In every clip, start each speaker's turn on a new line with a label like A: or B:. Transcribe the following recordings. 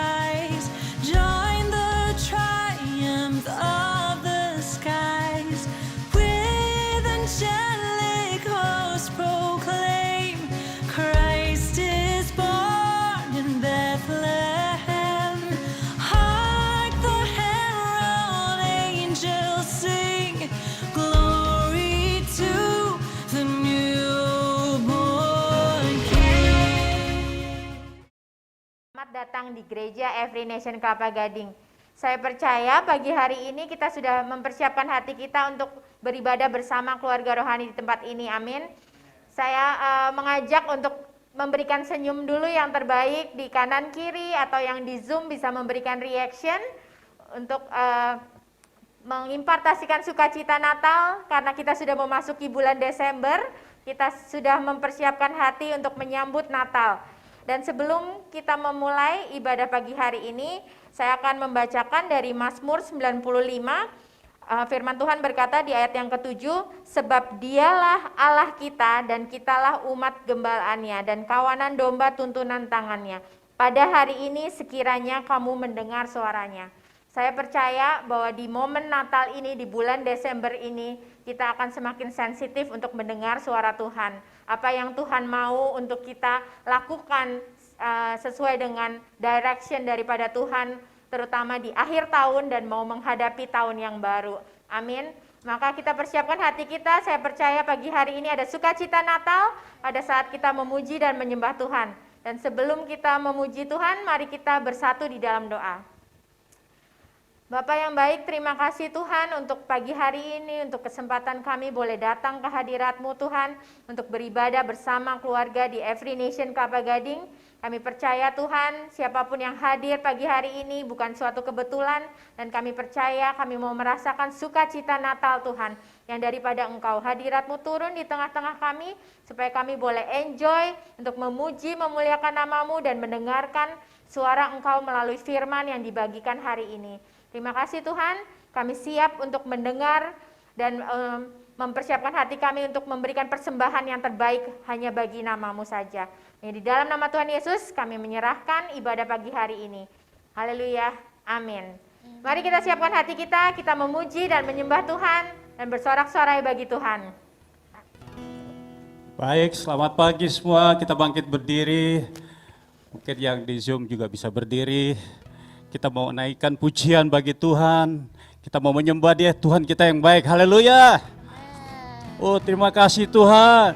A: rise. Join the triumph of the skies. With angelic hosts proclaim, Christ is born in Bethlehem. Hark the herald angels sing, glory to the newborn King.
B: Selamat datang di gereja Every Nation Kelapa Gading. Saya percaya pagi hari ini kita sudah mempersiapkan hati kita untuk beribadah bersama keluarga rohani di tempat ini. Amin. Saya mengajak untuk memberikan senyum dulu yang terbaik di kanan kiri, atau yang di Zoom bisa memberikan reaction untuk mengimpartasikan sukacita Natal, karena kita sudah memasuki bulan Desember. Kita sudah mempersiapkan hati untuk menyambut Natal. Dan sebelum kita memulai ibadah pagi hari ini, saya akan membacakan dari Mazmur 95. Firman Tuhan berkata di ayat yang ke-7, sebab dialah Allah kita dan kitalah umat gembalaannya dan kawanan domba tuntunan tangannya. Pada hari ini sekiranya kamu mendengar suaranya. Saya percaya bahwa di momen Natal ini, di bulan Desember ini, kita akan semakin sensitif untuk mendengar suara Tuhan. Apa yang Tuhan mau untuk kita lakukan sesuai dengan direction daripada Tuhan, terutama di akhir tahun dan mau menghadapi tahun yang baru. Amin. Maka kita persiapkan hati kita. Saya percaya pagi hari ini ada sukacita Natal pada saat kita memuji dan menyembah Tuhan. Dan sebelum kita memuji Tuhan, mari kita bersatu di dalam doa. Bapak yang baik, terima kasih Tuhan untuk pagi hari ini, untuk kesempatan kami boleh datang ke hadirat-Mu Tuhan, untuk beribadah bersama keluarga di Every Nation Kelapa Gading. Kami percaya Tuhan, siapapun yang hadir pagi hari ini bukan suatu kebetulan, dan kami percaya kami mau merasakan sukacita Natal Tuhan, yang daripada Engkau hadirat-Mu turun di tengah-tengah kami, supaya kami boleh enjoy untuk memuji, memuliakan nama-Mu, dan mendengarkan suara Engkau melalui firman yang dibagikan hari ini. Terima kasih Tuhan, kami siap untuk mendengar dan mempersiapkan hati kami untuk memberikan persembahan yang terbaik hanya bagi nama-Mu saja. Di dalam nama Tuhan Yesus kami menyerahkan ibadah pagi hari ini. Haleluya, amin. Mari kita siapkan hati kita memuji dan menyembah Tuhan dan bersorak-sorai bagi Tuhan.
C: Baik, selamat pagi semua, kita bangkit berdiri. Mungkin yang di Zoom juga bisa berdiri. Kita mau naikkan pujian bagi Tuhan. Kita mau menyembah Dia, Tuhan kita yang baik. Haleluya. Oh, terima kasih Tuhan.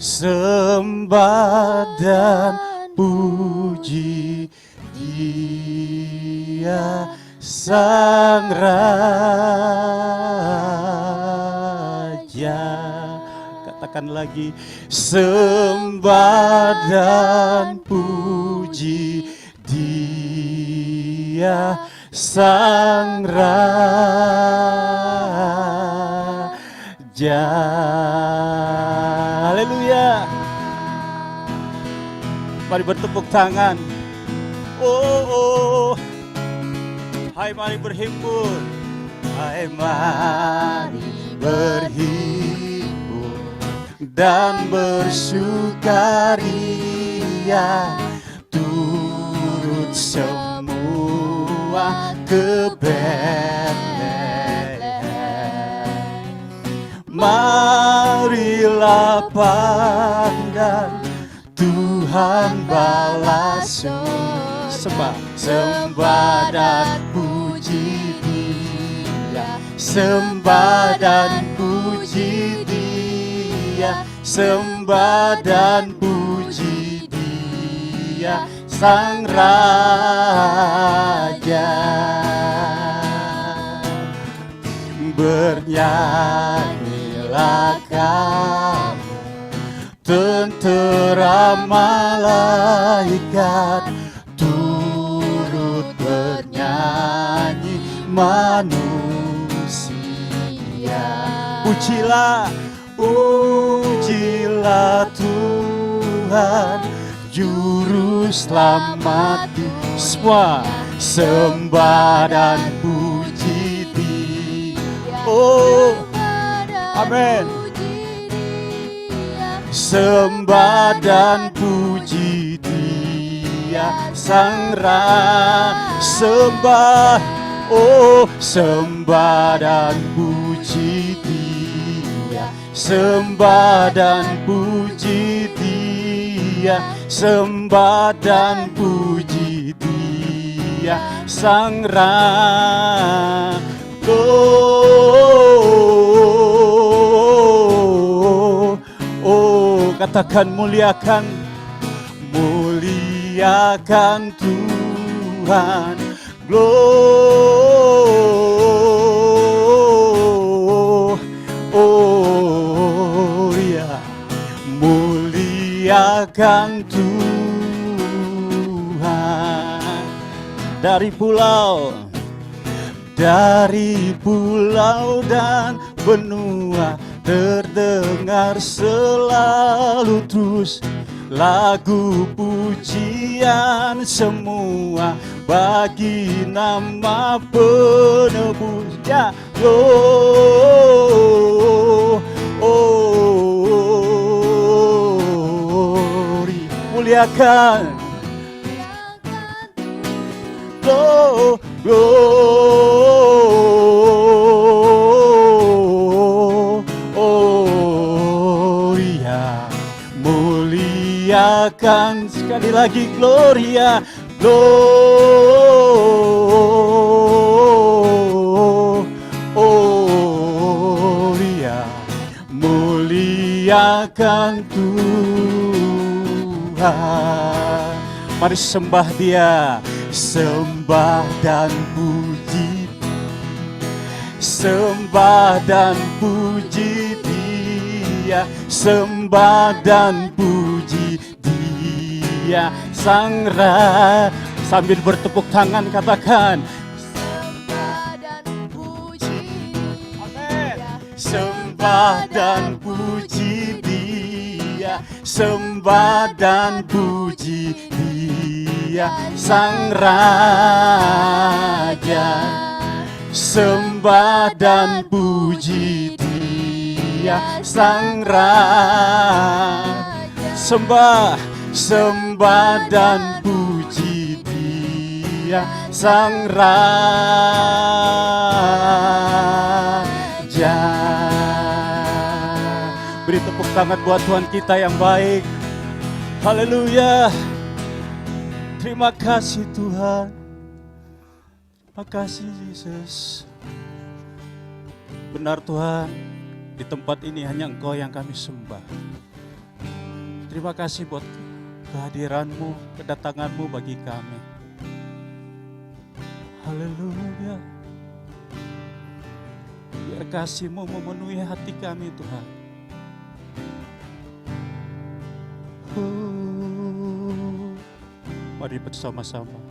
C: Sembah dan puji Dia Sang Raja. Katakan lagi, sembah dan puji Dia Sang Raja. Haleluya. Mari bertepuk tangan. Oh. Hai, mari berhimpun. Hai, mari berhimpun dan bersukaria, turut semua ke Bethlehem. Marilah pandang Tuhan balas sembah dan puji Dia, sembah dan puji Dia, sembah dan puji Dia Sang Raja. Bernyanyilah kamu tentera malaikat, turut bernyanyi manusia. Pujilah, pujilah Tuhan, Juru Selamat semua, sembah dan puji Dia. Oh, amin. Sembah dan puji Dia. Dia Sang Raja. Sembah, oh sembah dan puji Dia, sembah dan puji Dia, sembah dan puji Dia Sang Raja. Oh, katakan muliakan, muliakan Tuhan. Gloria, muliakan Tuhan. Dari pulau dan benua terdengar selalu terus lagu pujian semua bagi nama penebus. Ya, muliakan, muliakan sekali lagi, Gloria, Gloria, muliakan Tuhan. Mari sembah Dia, sembah dan puji, sembah dan puji Dia, sembah dan puji Dia Sang Raja. Sambil bertepuk tangan katakan,
A: Sembah dan puji Dia,
C: sembah dan puji Dia, sembah dan puji Dia Sang Raja. Sembah dan puji Dia Sang Raja. Sembah dan puji Dia Sang Raja. Beri tepuk tangan buat Tuhan kita yang baik. Haleluya. Terima kasih Tuhan. Terima kasih Yesus. Benar Tuhan, di tempat ini hanya Engkau yang kami sembah. Terima kasih buat kehadiran-Mu, kedatangan-Mu bagi kami. Haleluya. Biar kasih-Mu memenuhi hati kami Tuhan. Mari bersama-sama.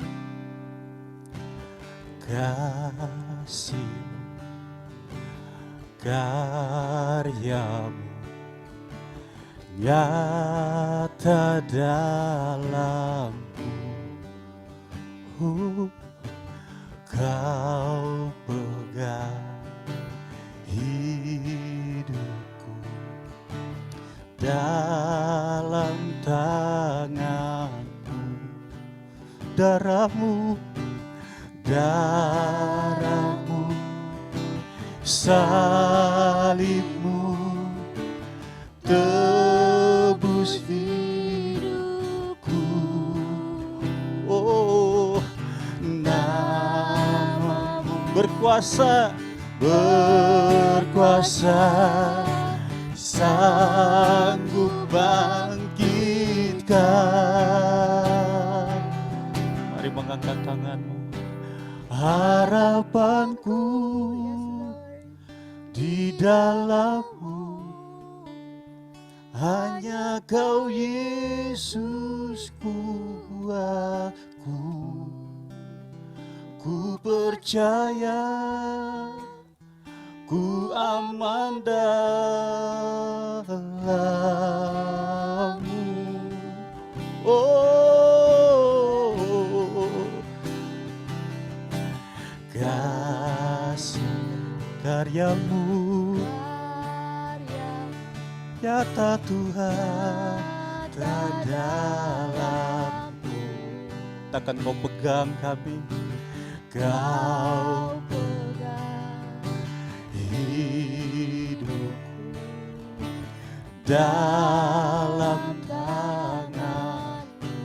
C: Kasih karya-Mu nyata dalamku. Kau pegang hidupku dalam tanganmu. Darah-Mu, salib-Mu tebus hidupku. Oh, nama-Mu berkuasa, sanggup bangkitkan. Mari mengangkat tanganmu. Harapanku di dalam-Mu, hanya Kau Yesus kuatku. Ku percaya, ku aman dalam-Mu. Oh, kasih karya-Mu nyata Tuhan dalamku. katakan kau pegang kami. Kau
A: pegang
C: hidupku dalam tanganmu.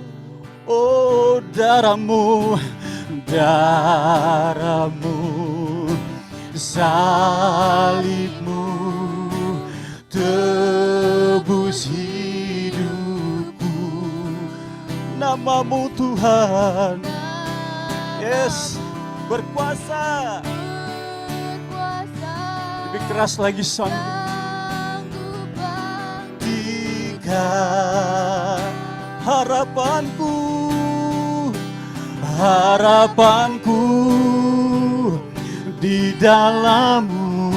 C: Oh, darahmu, salibmu tebus hidupku. Namamu Tuhan, yes, berkuasa. Lebih keras lagi sanggup bangkitkan harapanku di dalam-Mu.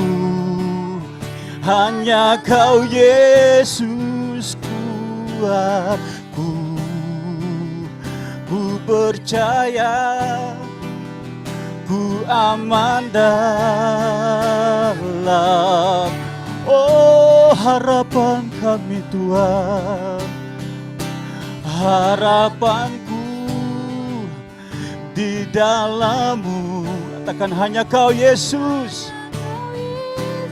C: Hanya Kau Yesus kuatku. Ku percaya, ku aman dalam, oh harapan kami Tuhan. Harapanku di dalam-Mu. Katakan hanya Kau Yesus.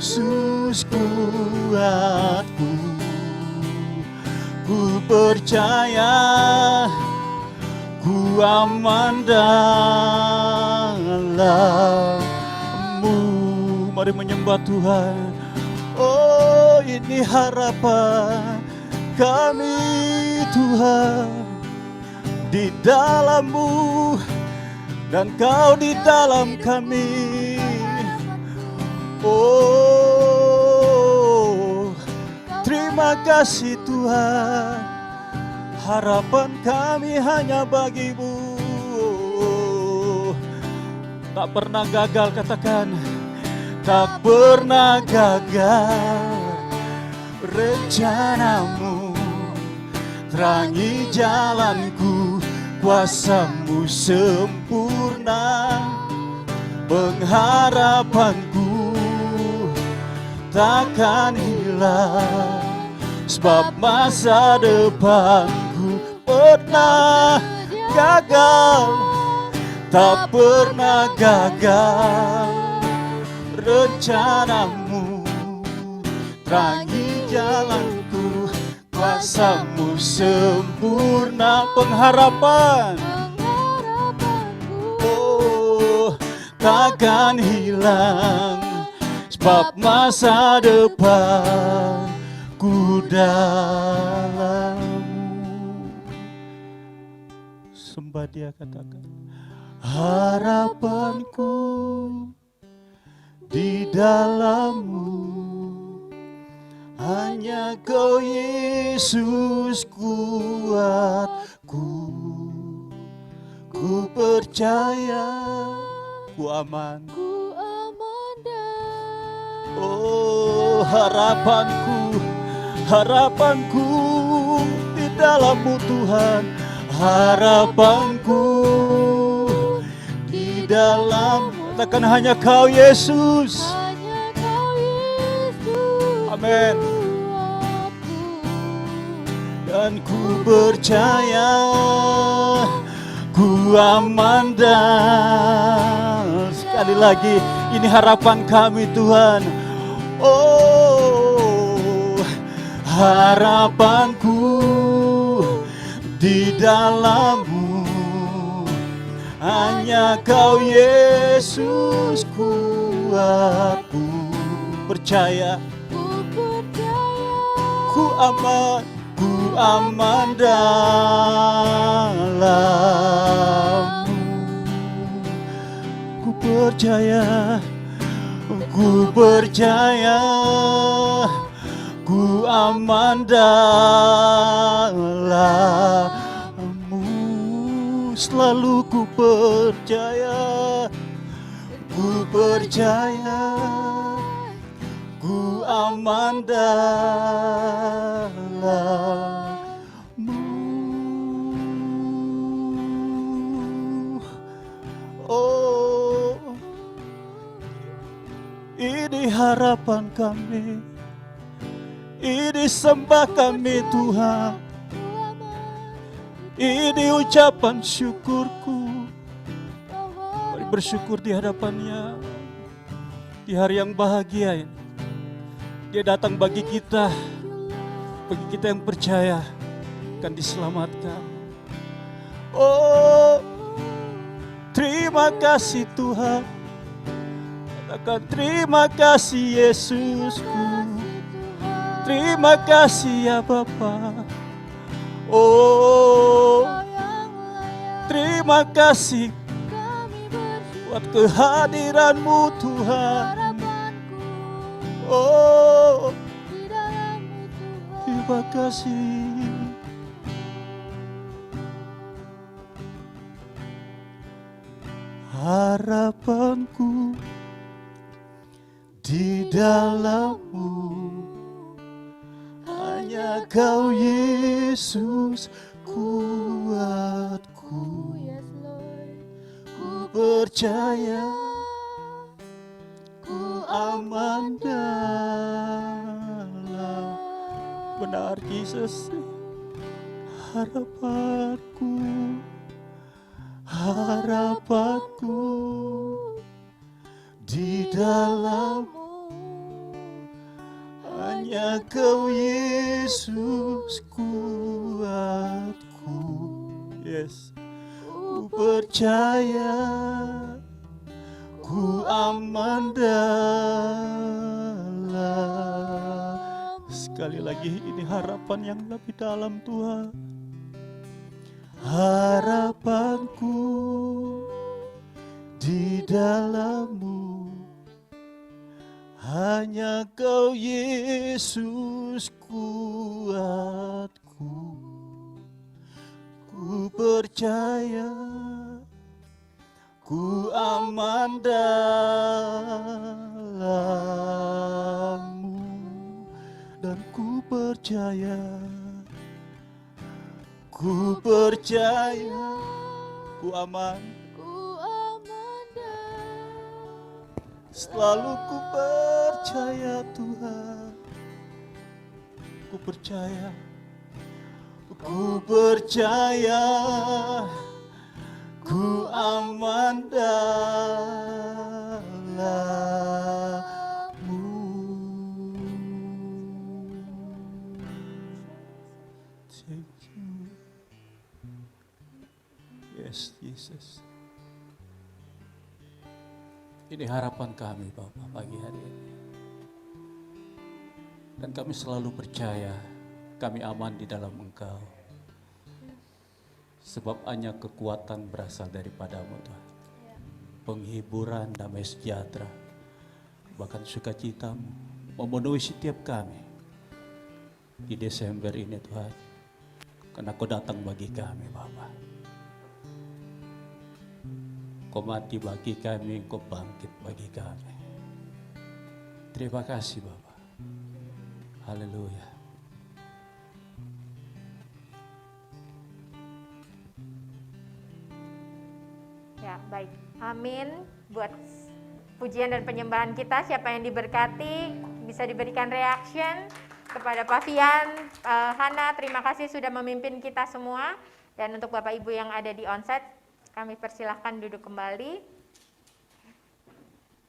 C: Yesus kuatku. Ku percaya, ku aman dalam-Mu. Mari menyembah Tuhan. Oh, ini harapan kami Tuhan, di dalam-Mu dan Kau di dalam kami. Oh, terima kasih Tuhan. Harapan kami hanya bagi-Mu. Tak pernah gagal, katakan. Tak pernah gagal rencana-Mu. Terangi jalanku, kuasa-Mu sempurna. Pengharapanku takkan hilang, sebab masa depanku pernah gagal. Tak pernah gagal rencana-Mu. Terangi jalanku, kuasa-Mu sempurna. Pengharapan, oh, takkan hilang, sebab masa depanku dalam-Mu. Sembah Dia, katakan. Harapanku di dalam-Mu. Hanya Kau Yesus kuatku. Ku percaya, ku aman. Oh, harapanku di dalam-Mu Tuhan. Harapanku di dalam, katakan hanya Kau Yesus. Amin. Dan ku percaya, ku aman dan sekali lagi ini harapan kami Tuhan. Oh, harapanku di dalam-Mu. Hanya Kau Yesus kuatku. Percaya, ku aman dalam-Mu. Ku percaya, ku aman dalam-Mu. Selalu ku percaya, ku aman dalam-Mu. Oh, ini harapan kami, ini sembah kami Tuhan. Ini ucapan syukurku. Mari bersyukur di hadapannya. Di hari yang bahagia ini. Dia datang bagi kita yang percaya akan diselamatkan. Oh, terima kasih Tuhan. Katakan terima kasih Yesusku. Terima kasih ya Bapa. Oh, terima kasih buat kehadiran-Mu Tuhan. Oh, terima kasih. Harapanku di dalam-Mu, hanya Kau Yesus kuatku. Ku percaya ku aman dalam, benar Yesus, harapanku di dalam-Mu, hanya Kau Yesus kuatku. Yes, ku percaya ku aman dalam. Sekali lagi, ini harapan yang lebih dalam Tuhan. Harapanku di dalam-Mu, hanya Kau Yesus kuatku. Ku percaya ku aman dalam-Mu, dan ku percaya ku aman, selalu ku percaya Tuhan, ku percaya ku aman dalam-Mu. Thank you. Yes, Jesus. Ini harapan kami Bapak pagi hari ini. Dan kami selalu percaya kami aman di dalam Engkau. Sebab hanya kekuatan berasal daripada-Mu Tuhan. Penghiburan, damai sejahtera, bahkan sukacita-Mu memenuhi setiap kami di Desember ini Tuhan. Karena Kau datang bagi kami Bapa. Kau mati bagi kami, Kau bangkit bagi kami. Terima kasih Bapa. Haleluya.
B: Ya, baik. Amin. Buat pujian dan penyembahan kita, siapa yang diberkati bisa diberikan reaction kepada Pak Fian, Hana, terima kasih sudah memimpin kita semua. Dan untuk Bapak Ibu yang ada di onsite, kami persilahkan duduk kembali.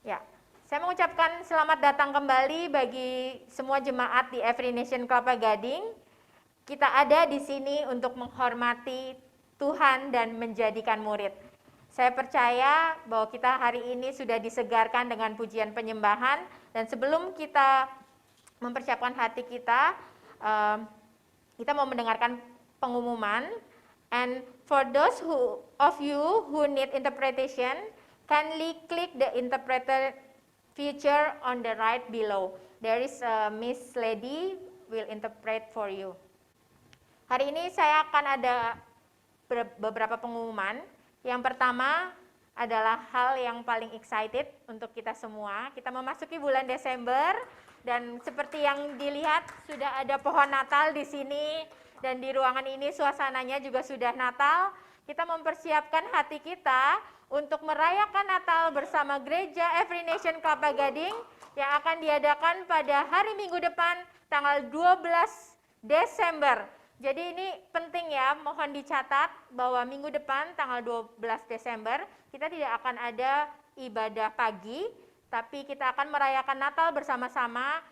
B: Ya, saya mengucapkan selamat datang kembali bagi semua jemaat di Every Nation Kelapa Gading. Kita ada di sini untuk menghormati Tuhan dan menjadikan murid. Saya percaya bahwa kita hari ini sudah disegarkan dengan pujian penyembahan, dan sebelum kita mempersiapkan hati kita, kita mau mendengarkan pengumuman. And for those of you who need interpretation, kindly click the interpreter feature on the right below. There is a Miss Lady will interpret for you. Hari ini saya akan ada beberapa pengumuman. Yang pertama adalah hal yang paling excited untuk kita semua. Kita memasuki bulan Desember dan seperti yang dilihat sudah ada pohon Natal di sini dan di ruangan ini suasananya juga sudah Natal. Kita mempersiapkan hati kita untuk merayakan Natal bersama Gereja Every Nation Kelapa Gading yang akan diadakan pada hari Minggu depan tanggal 12 Desember Jadi ini penting ya, mohon dicatat bahwa minggu depan tanggal 12 Desember kita tidak akan ada ibadah pagi, tapi kita akan merayakan Natal bersama-sama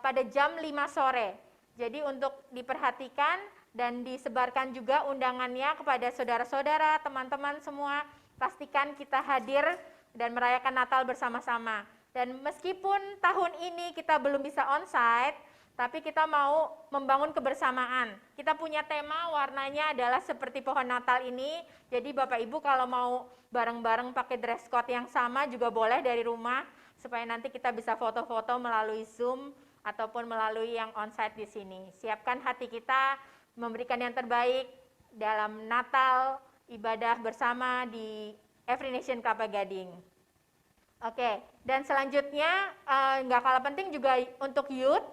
B: pada jam 5 sore. Jadi untuk diperhatikan dan disebarkan juga undangannya kepada saudara-saudara, teman-teman semua, pastikan kita hadir dan merayakan Natal bersama-sama. Dan meskipun tahun ini kita belum bisa onsite, tapi kita mau membangun kebersamaan. Kita punya tema, warnanya adalah seperti pohon Natal ini. Jadi Bapak Ibu kalau mau bareng-bareng pakai dress code yang sama juga boleh dari rumah, supaya nanti kita bisa foto-foto melalui Zoom ataupun melalui yang onsite di sini. Siapkan hati kita memberikan yang terbaik dalam Natal, ibadah bersama di Every Nation Kelapa Gading. Oke, dan selanjutnya nggak kalah penting juga untuk youth.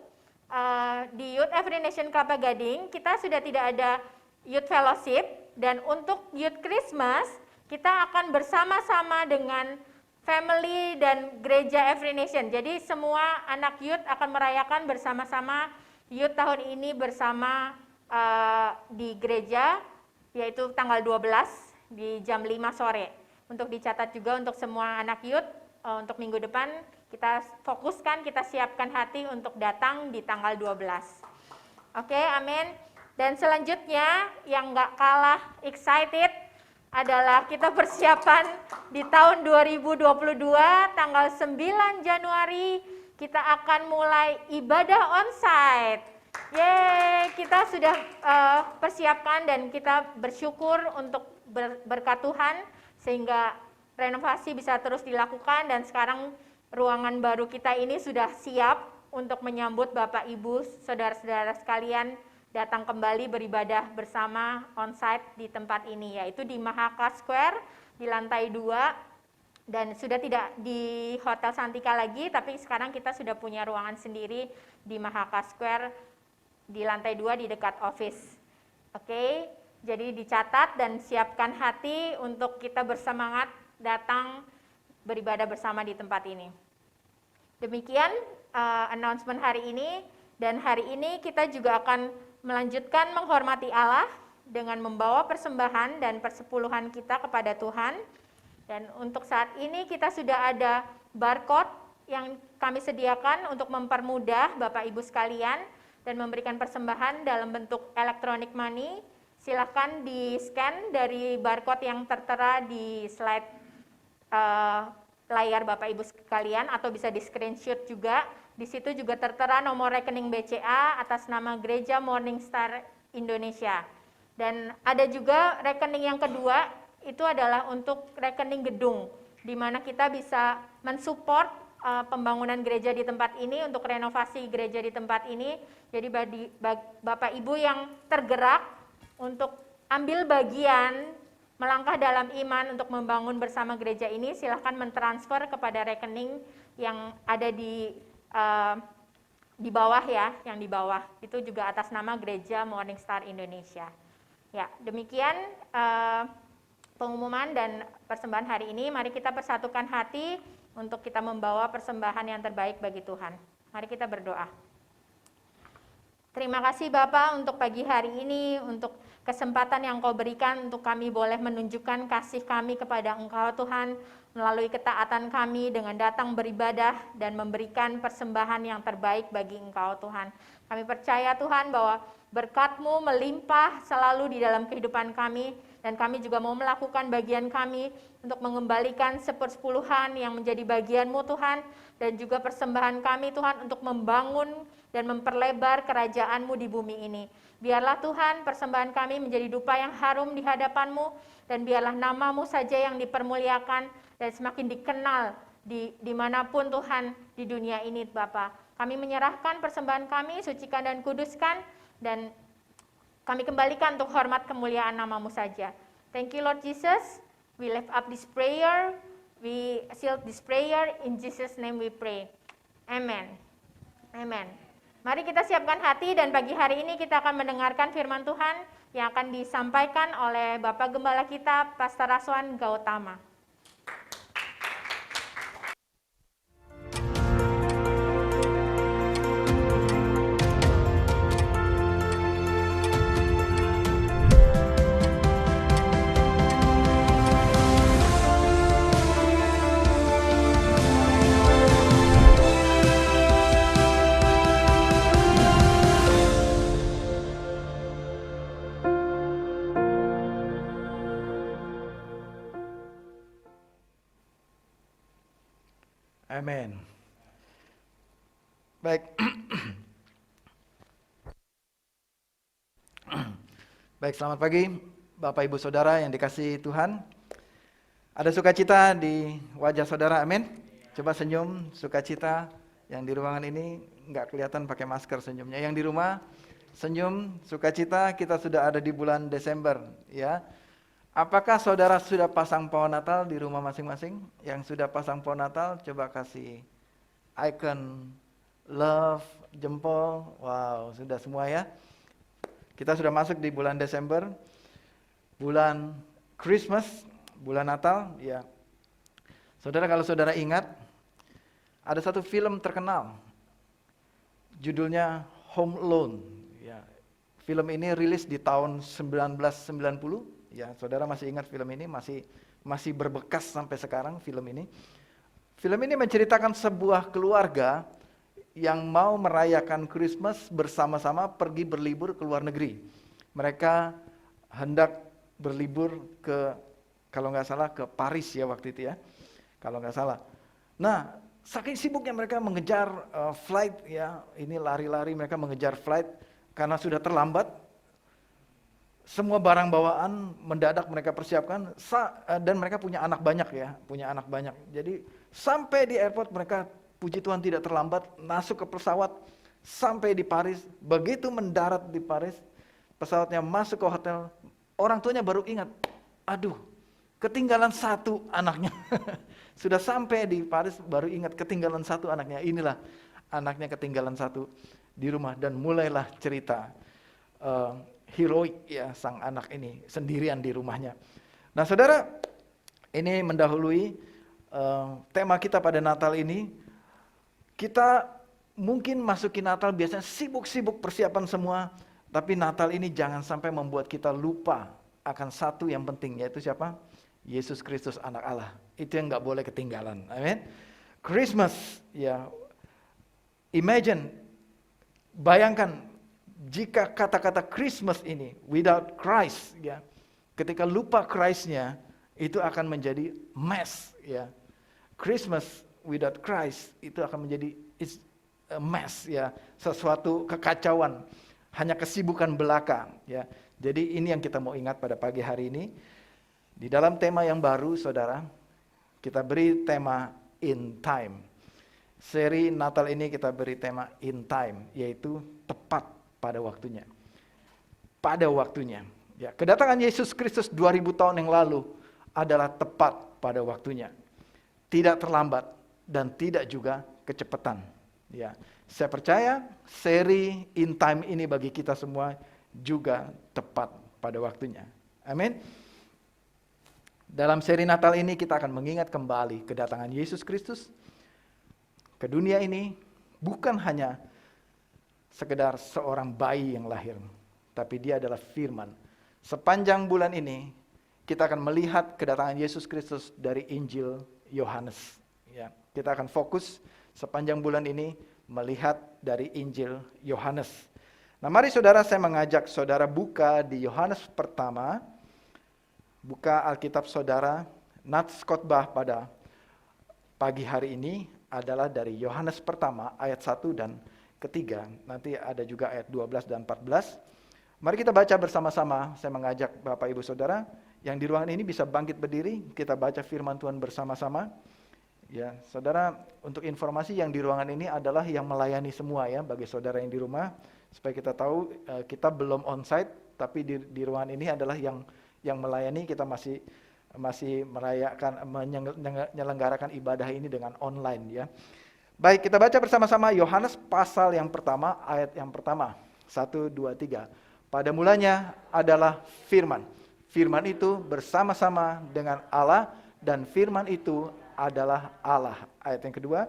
B: Di Youth Every Nation Kelapa Gading kita sudah tidak ada Youth Fellowship, dan untuk Youth Christmas kita akan bersama-sama dengan family dan gereja Every Nation. Jadi semua anak youth akan merayakan bersama-sama youth tahun ini bersama di gereja, yaitu tanggal 12 di jam 5 sore. Untuk dicatat juga untuk semua anak youth, untuk minggu depan kita fokuskan, kita siapkan hati untuk datang di tanggal 12. Oke, amin. Dan selanjutnya yang nggak kalah excited adalah kita persiapan di tahun 2022 tanggal 9 Januari kita akan mulai ibadah onsite. Yeay, kita sudah persiapkan dan kita bersyukur untuk berkat Tuhan sehingga renovasi bisa terus dilakukan, dan sekarang ruangan baru kita ini sudah siap untuk menyambut Bapak Ibu, saudara-saudara sekalian datang kembali beribadah bersama onsite di tempat ini, yaitu di Mahaka Square di lantai 2, dan sudah tidak di Hotel Santika lagi, tapi sekarang kita sudah punya ruangan sendiri di Mahaka Square di lantai 2 di dekat office. Oke, jadi dicatat dan siapkan hati untuk kita bersemangat datang beribadah bersama di tempat ini. Demikian announcement hari ini, dan hari ini kita juga akan melanjutkan menghormati Allah dengan membawa persembahan dan persepuluhan kita kepada Tuhan. Dan untuk saat ini kita sudah ada barcode yang kami sediakan untuk mempermudah Bapak Ibu sekalian dan memberikan persembahan dalam bentuk electronic money. Silakan di-scan dari barcode yang tertera di slide layar Bapak Ibu sekalian, atau bisa di screenshot juga. Di situ juga tertera nomor rekening BCA atas nama Gereja Morning Star Indonesia. Dan ada juga rekening yang kedua, itu adalah untuk rekening gedung, di mana kita bisa mensupport pembangunan gereja di tempat ini, untuk renovasi gereja di tempat ini. Jadi Bapak Ibu yang tergerak untuk ambil bagian melangkah dalam iman untuk membangun bersama gereja ini, silahkan mentransfer kepada rekening yang ada di bawah ya, yang di bawah itu juga atas nama Gereja Morning Star Indonesia. Ya, demikian pengumuman dan persembahan hari ini. Mari kita persatukan hati untuk kita membawa persembahan yang terbaik bagi Tuhan. Mari kita berdoa. Terima kasih Bapak untuk pagi hari ini, untuk kesempatan yang Kau berikan untuk kami boleh menunjukkan kasih kami kepada Engkau Tuhan, melalui ketaatan kami dengan datang beribadah dan memberikan persembahan yang terbaik bagi Engkau Tuhan. Kami percaya Tuhan bahwa berkat-Mu melimpah selalu di dalam kehidupan kami, dan kami juga mau melakukan bagian kami untuk mengembalikan sepersepuluhan yang menjadi bagian-Mu Tuhan, dan juga persembahan kami Tuhan untuk membangun dan memperlebar kerajaan-Mu di bumi ini. Biarlah Tuhan persembahan kami menjadi dupa yang harum di hadapan-Mu, dan biarlah nama-Mu saja yang dipermuliakan dan semakin dikenal dimanapun Tuhan di dunia ini Bapa. Kami menyerahkan persembahan kami, sucikan dan kuduskan, dan kami kembalikan untuk hormat kemuliaan nama-Mu saja. Thank you Lord Jesus, we lift up this prayer, we seal this prayer, in Jesus name we pray. Amen. Amen. Mari kita siapkan hati, dan pagi hari ini kita akan mendengarkan firman Tuhan yang akan disampaikan oleh Bapak Gembala kita, Pastor Raswan Gautama.
D: Amin. Baik. Baik, selamat pagi Bapak Ibu Saudara yang dikasihi Tuhan. Ada sukacita di wajah saudara, amin. Coba senyum, sukacita yang di ruangan ini nggak kelihatan pakai masker senyumnya. Yang di rumah senyum, sukacita, kita sudah ada di bulan Desember, ya. Apakah saudara sudah pasang pohon Natal di rumah masing-masing? Yang sudah pasang pohon Natal, coba kasih icon love, jempol. Wow, sudah semua ya. Kita sudah masuk di bulan Desember, bulan Christmas, bulan Natal, ya. Saudara, kalau saudara ingat, ada satu film terkenal, judulnya Home Alone. Ya, film ini rilis di tahun 1990. Ya, saudara masih ingat film ini, masih berbekas sampai sekarang film ini. Film ini menceritakan sebuah keluarga yang mau merayakan Christmas bersama-sama pergi berlibur ke luar negeri. Mereka hendak berlibur ke, kalau nggak salah, ke Paris ya waktu itu ya, kalau nggak salah. Nah, saking sibuknya mereka mengejar flight ya, ini lari-lari mereka mengejar flight karena sudah terlambat. Semua barang bawaan mendadak mereka persiapkan dan mereka punya anak banyak ya, punya anak banyak. Jadi sampai di airport mereka puji Tuhan tidak terlambat, masuk ke pesawat sampai di Paris. Begitu mendarat di Paris, pesawatnya masuk ke hotel, orang tuanya baru ingat, aduh, ketinggalan satu anaknya. Sudah sampai di Paris baru ingat ketinggalan satu anaknya. Inilah anaknya ketinggalan satu di rumah dan mulailah cerita heroik ya sang anak ini sendirian di rumahnya. Nah, saudara, ini mendahului tema kita pada Natal ini. Kita mungkin masuki Natal biasanya sibuk-sibuk persiapan semua, tapi Natal ini jangan sampai membuat kita lupa akan satu yang penting, yaitu siapa? Yesus Kristus anak Allah. Itu yang nggak boleh ketinggalan. Amin. Christmas, ya. Imagine, bayangkan jika kata-kata Christmas ini without Christ, ya. Ketika lupa Christ-nya, itu akan menjadi mess, ya. Christmas without Christ itu akan menjadi a mess ya, sesuatu kekacauan, hanya kesibukan belaka ya. Jadi ini yang kita mau ingat pada pagi hari ini. Di dalam tema yang baru, saudara, kita beri tema In Time. Seri Natal ini kita beri tema In Time, yaitu tepat pada waktunya. Pada waktunya. Ya, kedatangan Yesus Kristus 2000 tahun yang lalu adalah tepat pada waktunya. Tidak terlambat dan tidak juga kecepatan. Ya, saya percaya seri In Time ini bagi kita semua juga tepat pada waktunya. Amin. Dalam seri Natal ini kita akan mengingat kembali kedatangan Yesus Kristus ke dunia ini bukan hanya sekedar seorang bayi yang lahir, tapi dia adalah firman. Sepanjang bulan ini kita akan melihat kedatangan Yesus Kristus dari Injil Yohanes. Ya, kita akan fokus sepanjang bulan ini melihat dari Injil Yohanes. Nah, mari saudara, saya mengajak saudara buka di Yohanes pertama. Buka Alkitab saudara. Nats khotbah pada pagi hari ini adalah dari Yohanes pertama ayat 1 dan ketiga. Nanti ada juga ayat 12 dan 14. Mari kita baca bersama-sama. Saya mengajak Bapak Ibu Saudara yang di ruangan ini bisa bangkit berdiri. Kita baca firman Tuhan bersama-sama. Ya, saudara, untuk informasi yang di ruangan ini adalah yang melayani semua ya, bagi saudara yang di rumah, supaya kita tahu kita belum onsite, tapi di ruangan ini adalah yang melayani. Kita masih merayakan, menyelenggarakan ibadah ini dengan online ya. Baik, kita baca bersama-sama Yohanes pasal yang pertama, ayat yang pertama. 1, 2, 3. Pada mulanya adalah firman. Firman itu bersama-sama dengan Allah dan firman itu adalah Allah. Ayat yang kedua,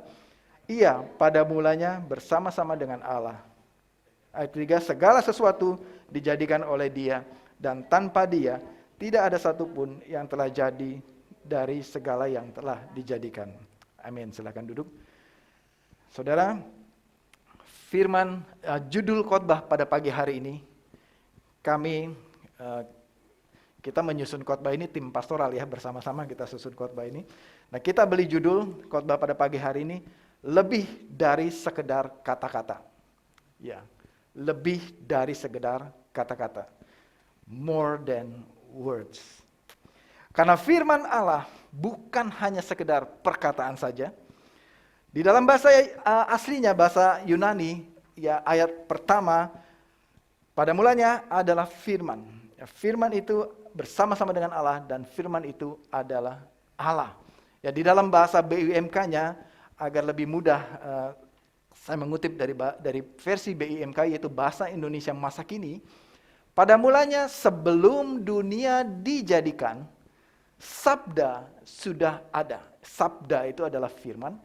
D: ia pada mulanya bersama-sama dengan Allah. Ayat ketiga, segala sesuatu dijadikan oleh dia dan tanpa dia tidak ada satupun yang telah jadi dari segala yang telah dijadikan. Amin. Silakan duduk. Saudara, firman judul khotbah pada pagi hari ini Kita menyusun khotbah ini tim pastoral ya, bersama-sama kita susun khotbah ini. Nah, kita beli judul khotbah pada pagi hari ini, lebih dari sekedar kata-kata. Ya, lebih dari sekedar kata-kata. More than words. Karena firman Allah bukan hanya sekedar perkataan saja. Di dalam bahasa aslinya, bahasa Yunani, ya ayat pertama, pada mulanya adalah firman. Ya, firman itu bersama-sama dengan Allah dan firman itu adalah Allah. Ya, di dalam bahasa BIMK-nya agar lebih mudah saya mengutip dari versi BIMK yaitu bahasa Indonesia masa kini. Pada mulanya sebelum dunia dijadikan, sabda sudah ada. Sabda itu adalah firman.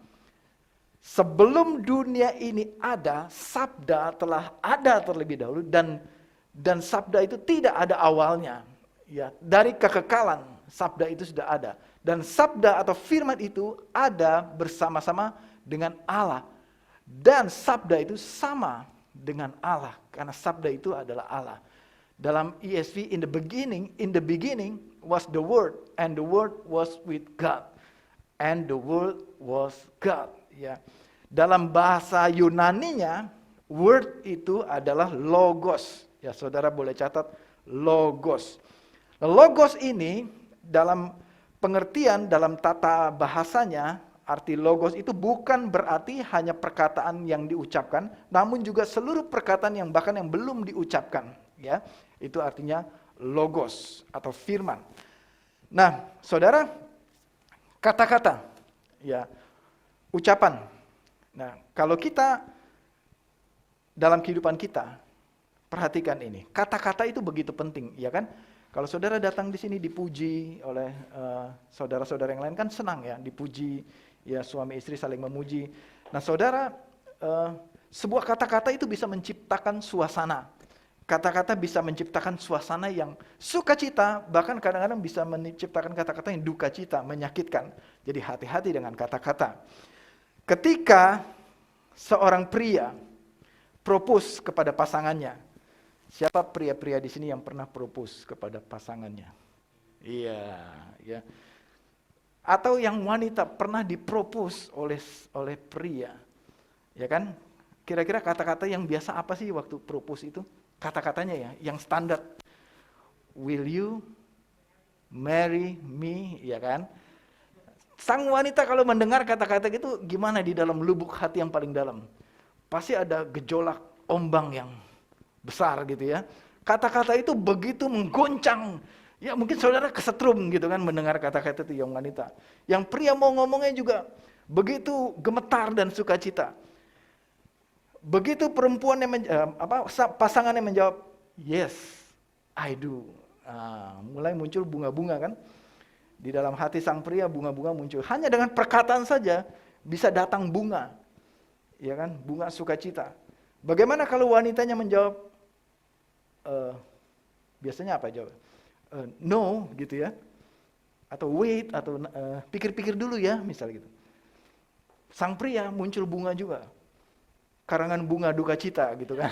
D: Sebelum dunia ini ada, sabda telah ada terlebih dahulu dan sabda itu tidak ada awalnya. Ya, dari kekekalan sabda itu sudah ada dan sabda atau firman itu ada bersama-sama dengan Allah dan sabda itu sama dengan Allah karena sabda itu adalah Allah. Dalam ESV, in the beginning was the word and the word was with God and the word was God. Ya, dalam bahasa Yunaninya word itu adalah logos. Ya, saudara boleh catat logos. Logos ini dalam pengertian, dalam tata bahasanya, arti logos itu bukan berarti hanya perkataan yang diucapkan, namun juga seluruh perkataan yang bahkan yang belum diucapkan. Ya, itu artinya logos atau firman. Nah, saudara, kata-kata, ya, ucapan. Nah, kalau kita dalam kehidupan kita, perhatikan ini, kata-kata itu begitu penting, ya kan? Kalau saudara datang di sini dipuji oleh saudara-saudara yang lain kan senang ya, dipuji, ya suami istri saling memuji. Nah, saudara, sebuah kata-kata itu bisa menciptakan suasana. Kata-kata bisa menciptakan suasana yang sukacita, bahkan kadang-kadang bisa menciptakan kata-kata yang duka cita, menyakitkan. Jadi hati-hati dengan kata-kata. Ketika seorang pria propose kepada pasangannya, siapa pria-pria di sini yang pernah propose kepada pasangannya? Iya, ya. Atau yang wanita pernah dipropose oleh pria, ya kan? Kira-kira kata-kata yang biasa apa sih waktu propose itu? Kata-katanya ya, yang standar. Will you marry me? Ya kan? Sang wanita kalau mendengar kata-kata itu gimana di dalam lubuk hati yang paling dalam? Pasti ada gejolak ombang yang besar gitu ya. Kata-kata itu begitu menggoncang. Ya mungkin saudara kesetrum gitu kan mendengar kata-kata itu yang wanita. Yang pria mau ngomongnya juga begitu gemetar dan sukacita. Begitu perempuan yang pasangannya menjawab, yes, I do. Mulai muncul bunga-bunga kan. Di dalam hati sang pria bunga-bunga muncul. Hanya dengan perkataan saja bisa datang bunga. Ya kan, bunga sukacita. Bagaimana kalau wanitanya menjawab, biasanya apa jawab? No, gitu ya. Atau wait, atau pikir-pikir dulu ya, misalnya gitu. Sang pria muncul bunga juga. Karangan bunga duka cita gitu kan.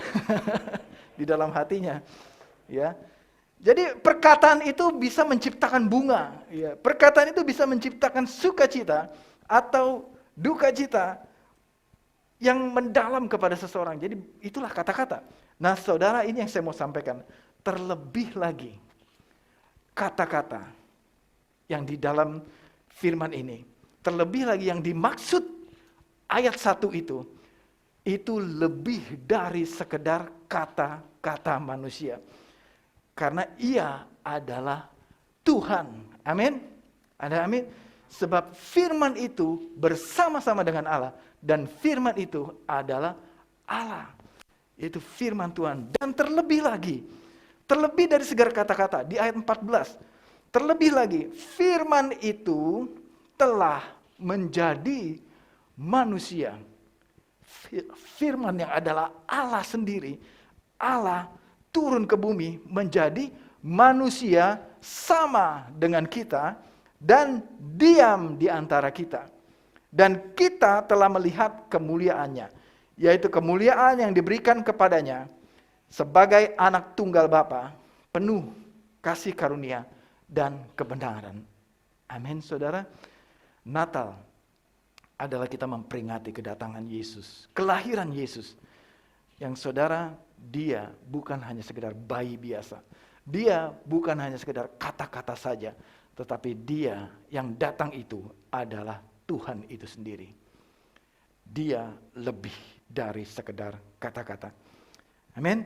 D: Di dalam hatinya. Ya. Jadi perkataan itu bisa menciptakan bunga. Ya. Perkataan itu bisa menciptakan sukacita atau duka cita yang mendalam kepada seseorang. Jadi itulah kata-kata. Nah saudara, ini yang saya mau sampaikan. Terlebih lagi kata-kata yang di dalam firman ini. Terlebih lagi yang dimaksud ayat 1 itu lebih dari sekedar kata-kata manusia. Karena ia adalah Tuhan. Amin. Ada amin. Sebab firman itu bersama-sama dengan Allah. Dan firman itu adalah Allah. Itu firman Tuhan. Dan terlebih lagi. Terlebih dari segala kata-kata. Di ayat 14. Terlebih lagi. Firman itu telah menjadi manusia. Firman yang adalah Allah sendiri. Allah turun ke bumi menjadi manusia sama dengan kita dan diam di antara kita. Dan kita telah melihat kemuliaannya, yaitu kemuliaan yang diberikan kepadanya sebagai anak tunggal Bapa, penuh kasih karunia dan kebenaran. Amin, saudara. Natal adalah kita memperingati kedatangan Yesus, kelahiran Yesus. Yang saudara, dia bukan hanya sekedar bayi biasa. Dia bukan hanya sekedar kata-kata saja. Tetapi dia yang datang itu adalah Tuhan itu sendiri. Dia lebih dari sekedar kata-kata. Amin.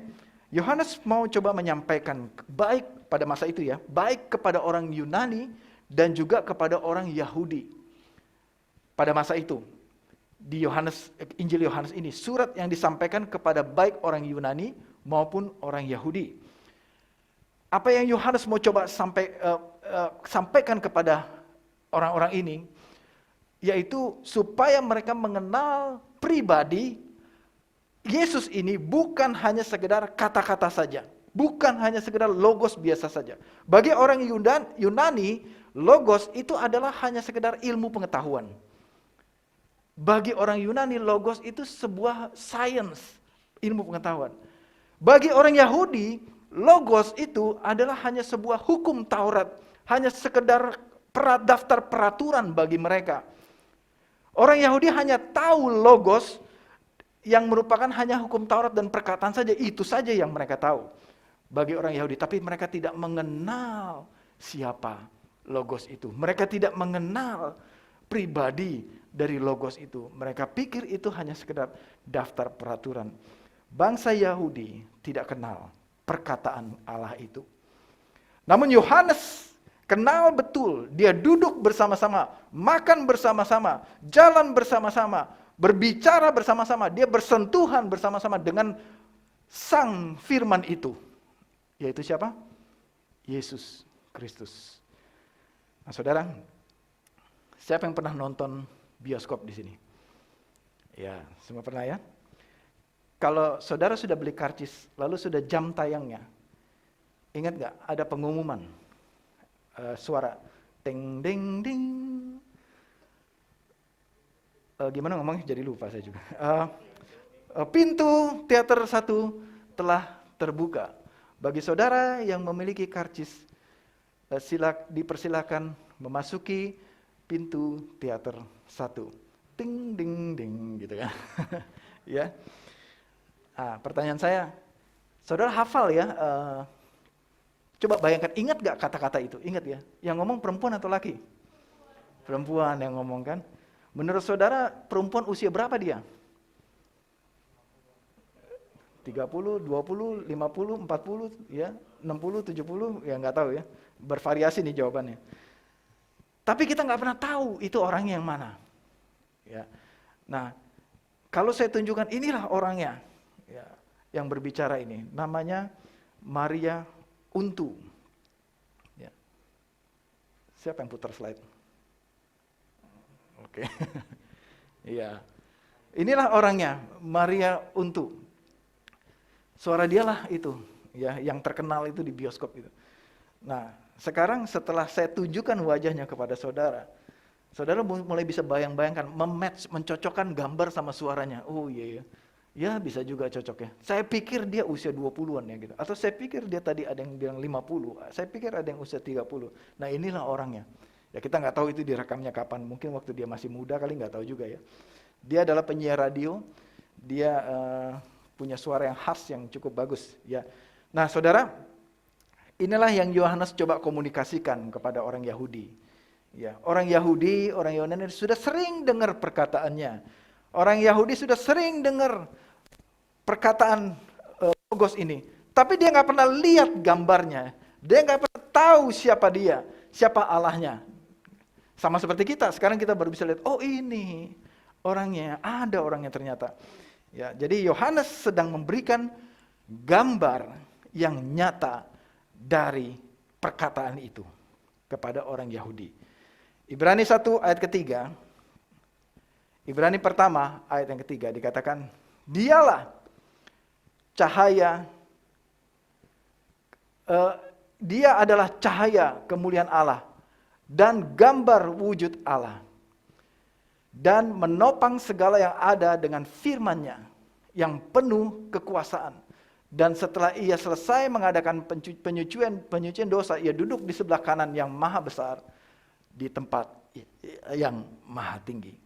D: Yohanes mau coba menyampaikan baik pada masa itu ya, baik kepada orang Yunani dan juga kepada orang Yahudi. Pada masa itu, di Injil Yohanes ini, surat yang disampaikan kepada baik orang Yunani maupun orang Yahudi. Apa yang Yohanes mau coba sampaikan kepada orang-orang ini, yaitu supaya mereka mengenal pribadi Yesus ini bukan hanya sekedar kata-kata saja. Bukan hanya sekedar logos biasa saja. Bagi orang Yunani, logos itu adalah hanya sekedar ilmu pengetahuan. Bagi orang Yunani, logos itu sebuah science, ilmu pengetahuan. Bagi orang Yahudi, logos itu adalah hanya sebuah hukum Taurat. Hanya sekedar daftar peraturan bagi mereka. Orang Yahudi hanya tahu logos yang merupakan hanya hukum Taurat dan perkataan saja. Itu saja yang mereka tahu bagi orang Yahudi. Tapi mereka tidak mengenal siapa logos itu. Mereka tidak mengenal pribadi dari logos itu. Mereka pikir itu hanya sekedar daftar peraturan. Bangsa Yahudi tidak kenal perkataan Allah itu. Namun Yohanes kenal betul. Dia duduk bersama-sama, makan bersama-sama, jalan bersama-sama, berbicara bersama-sama. Dia bersentuhan bersama-sama dengan sang firman itu. Yaitu siapa? Yesus Kristus. Nah, saudara, siapa yang pernah nonton bioskop di sini? Ya, semua pernah ya? Kalau saudara sudah beli karcis, lalu sudah jam tayangnya, ingat gak ada pengumuman? Suara ding ding ding. Gimana ngomongnya? Jadi lupa saya juga. Pintu teater 1 telah terbuka. Bagi saudara yang memiliki karcis, dipersilakan memasuki pintu teater 1. Ding ding ding gitu kan. Ya. Pertanyaan saya, saudara hafal ya? Coba bayangkan, ingat gak kata-kata itu? Ingat ya? Yang ngomong perempuan atau laki? Perempuan yang ngomong kan? Menurut saudara, perempuan usia berapa dia? 30, 20, 50, 40, ya, 60, 70, ya nggak tahu ya. Bervariasi nih jawabannya. Tapi kita nggak pernah tahu itu orangnya yang mana. Ya. Nah, kalau saya tunjukkan inilah orangnya, ya, yang berbicara ini, namanya Maria Untu. Ya. Siapa yang putar slide? Oke. Iya. Inilah orangnya, Maria Untu. Suara dialah itu, ya, yang terkenal itu di bioskop itu. Nah, sekarang setelah saya tunjukkan wajahnya kepada saudara, saudara mulai bisa bayang-bayangkan, mencocokkan gambar sama suaranya. Oh iya ya. Ya bisa juga cocok ya. Saya pikir dia usia 20-an ya gitu. Atau saya pikir dia tadi ada yang bilang 50. Saya pikir ada yang usia 30. Nah, inilah orangnya. Ya kita nggak tahu itu direkamnya kapan. Mungkin waktu dia masih muda kali, nggak tahu juga ya. Dia adalah penyiar radio. Dia punya suara yang khas yang cukup bagus ya. Nah, saudara, inilah yang Yohanes coba komunikasikan kepada orang Yahudi. Ya, orang Yahudi, orang Yunani sudah sering dengar perkataannya. Orang Yahudi sudah sering dengar perkataan logos ini, tapi dia nggak pernah lihat gambarnya. Dia nggak pernah tahu siapa dia, siapa Allahnya. Sama seperti kita, sekarang kita baru bisa lihat, oh ini orangnya, ada orangnya ternyata. Ya, jadi Yohanes sedang memberikan gambar yang nyata dari perkataan itu kepada orang Yahudi. Ibrani 1 ayat ketiga, Ibrani pertama ayat yang ketiga dikatakan, dialah cahaya, dia adalah cahaya kemuliaan Allah dan gambar wujud Allah. Dan menopang segala yang ada dengan firman-Nya yang penuh kekuasaan. Dan setelah ia selesai mengadakan penyucian dosa, ia duduk di sebelah kanan yang maha besar di tempat yang maha tinggi.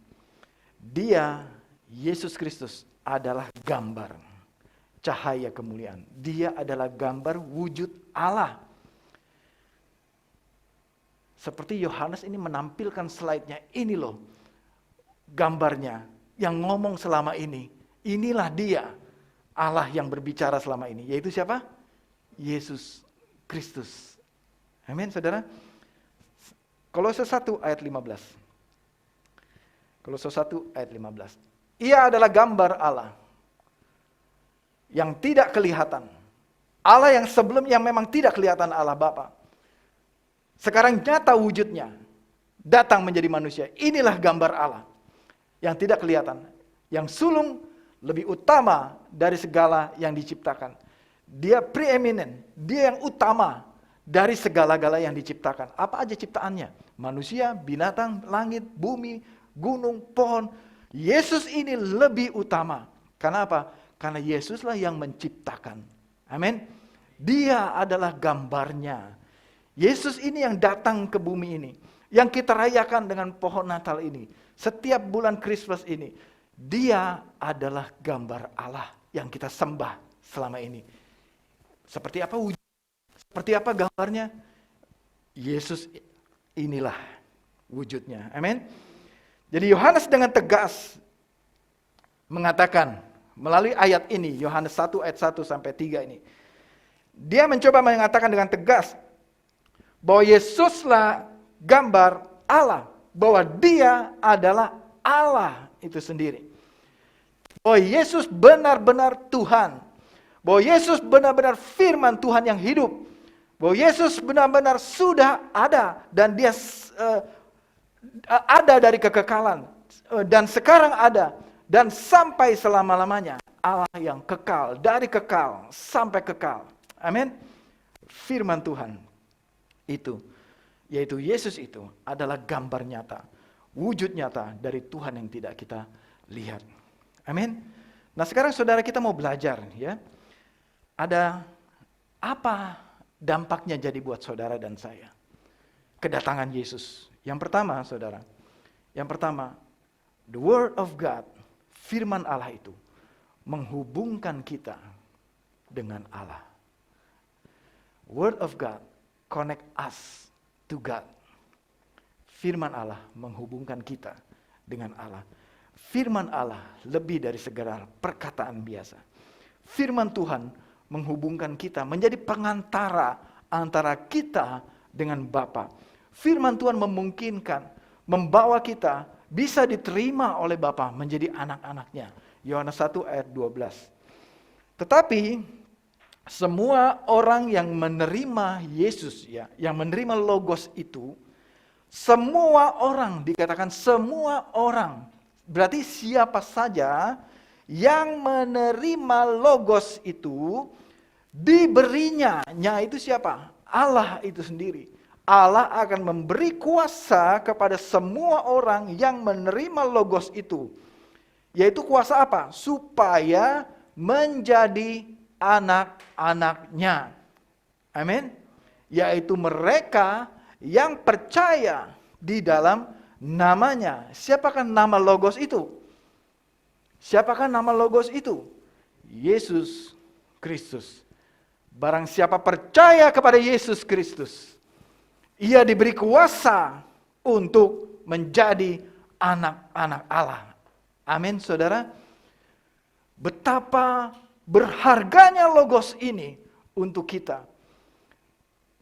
D: Dia, Yesus Kristus, adalah gambar cahaya kemuliaan. Dia adalah gambar wujud Allah. Seperti Yohanes ini menampilkan slide-nya, ini loh gambarnya yang ngomong selama ini. Inilah dia, Allah yang berbicara selama ini, yaitu siapa? Yesus Kristus. Amin, saudara. Kolose 1 ayat 15. Kolose 1 ayat 15. Ia adalah gambar Allah yang tidak kelihatan. Allah yang sebelumnya memang tidak kelihatan, Allah Bapa. Sekarang nyata wujudnya, datang menjadi manusia. Inilah gambar Allah yang tidak kelihatan, yang sulung, lebih utama dari segala yang diciptakan. Dia preeminent, dia yang utama dari segala-gala yang diciptakan. Apa aja ciptaannya? Manusia, binatang, langit, bumi, gunung, pohon. Yesus ini lebih utama. Karena apa? Karena Yesuslah yang menciptakan. Amin. Dia adalah gambarnya. Yesus ini yang datang ke bumi ini. Yang kita rayakan dengan pohon Natal ini. Setiap bulan Christmas ini. Dia adalah gambar Allah yang kita sembah selama ini. Seperti apa wujud? Seperti apa gambarnya? Yesus inilah wujudnya. Amin. Jadi Yohanes dengan tegas mengatakan melalui ayat ini, Yohanes 1 ayat 1 sampai 3 ini. Dia mencoba mengatakan dengan tegas bahwa Yesuslah gambar Allah, bahwa dia adalah Allah itu sendiri. Bahwa Yesus benar-benar Tuhan. Bahwa Yesus benar-benar firman Tuhan yang hidup. Bahwa Yesus benar-benar sudah ada dan dia ada dari kekekalan. Dan sekarang ada dan sampai selama-lamanya. Allah yang kekal, dari kekal sampai kekal. Amin. Firman Tuhan itu, yaitu Yesus itu adalah gambar nyata, wujud nyata dari Tuhan yang tidak kita lihat. Amin. Nah, sekarang saudara kita mau belajar ya. Ada apa dampaknya jadi buat saudara dan saya? Kedatangan Yesus. Yang pertama, saudara. Yang pertama, the word of God, firman Allah itu menghubungkan kita dengan Allah. Word of God connect us to God. Firman Allah menghubungkan kita dengan Allah. Firman Allah lebih dari segala perkataan biasa. Firman Tuhan menghubungkan kita, menjadi pengantara antara kita dengan Bapa. Firman Tuhan memungkinkan, membawa kita bisa diterima oleh Bapa menjadi anak-anaknya. Yohanes 1 ayat 12. Tetapi semua orang yang menerima Yesus, ya, yang menerima Logos itu, semua orang, dikatakan semua orang, berarti siapa saja yang menerima Logos itu, diberinya, itu siapa? Allah itu sendiri. Allah akan memberi kuasa kepada semua orang yang menerima Logos itu. Yaitu kuasa apa? Supaya menjadi anak-anaknya. Amin. Yaitu mereka yang percaya di dalam namanya. Siapakah nama Logos itu? Siapakah nama Logos itu? Yesus Kristus. Barang siapa percaya kepada Yesus Kristus, ia diberi kuasa untuk menjadi anak-anak Allah. Amin, saudara. Betapa berharganya Logos ini untuk kita.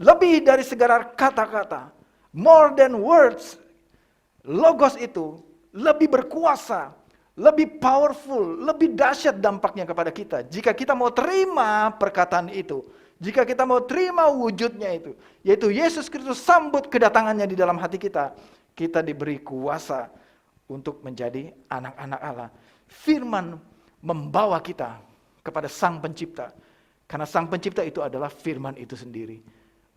D: Lebih dari segala kata-kata, more than words, Logos itu lebih berkuasa, lebih powerful, lebih dahsyat dampaknya kepada kita. Jika kita mau terima perkataan itu, jika kita mau terima wujudnya itu, yaitu Yesus Kristus sambut kedatangannya di dalam hati kita, kita diberi kuasa untuk menjadi anak-anak Allah. Firman membawa kita kepada Sang Pencipta. Karena Sang Pencipta itu adalah firman itu sendiri.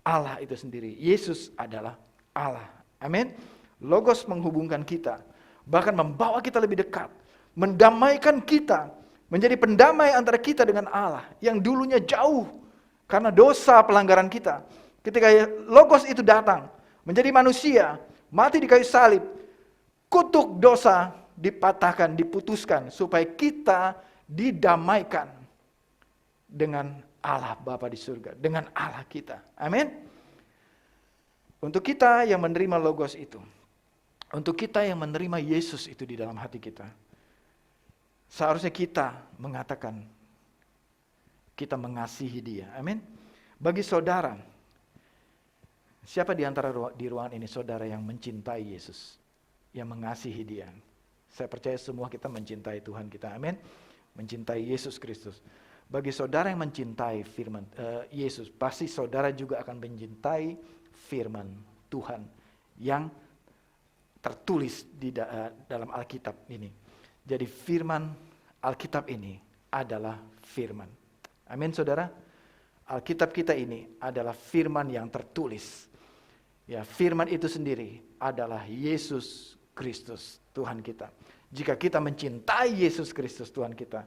D: Allah itu sendiri. Yesus adalah Allah. Amin. Logos menghubungkan kita. Bahkan membawa kita lebih dekat. Mendamaikan kita menjadi pendamai antara kita dengan Allah yang dulunya jauh karena dosa pelanggaran kita. Ketika Logos itu datang, menjadi manusia, mati di kayu salib, kutuk dosa dipatahkan, diputuskan supaya kita didamaikan dengan Allah Bapa di surga, dengan Allah kita. Amin. Untuk kita yang menerima Logos itu, untuk kita yang menerima Yesus itu di dalam hati kita, seharusnya kita mengatakan kita mengasihi Dia. Amin. Bagi saudara, siapa di antara di ruangan ini saudara yang mencintai Yesus, yang mengasihi Dia? Saya percaya semua kita mencintai Tuhan kita. Amin. Mencintai Yesus Kristus. Bagi saudara yang mencintai firman Yesus, pasti saudara juga akan mencintai firman Tuhan yang tertulis di dalam Alkitab ini. Jadi firman Alkitab ini adalah firman. Amin saudara. Alkitab kita ini adalah firman yang tertulis. Ya, firman itu sendiri adalah Yesus Kristus Tuhan kita. Jika kita mencintai Yesus Kristus Tuhan kita,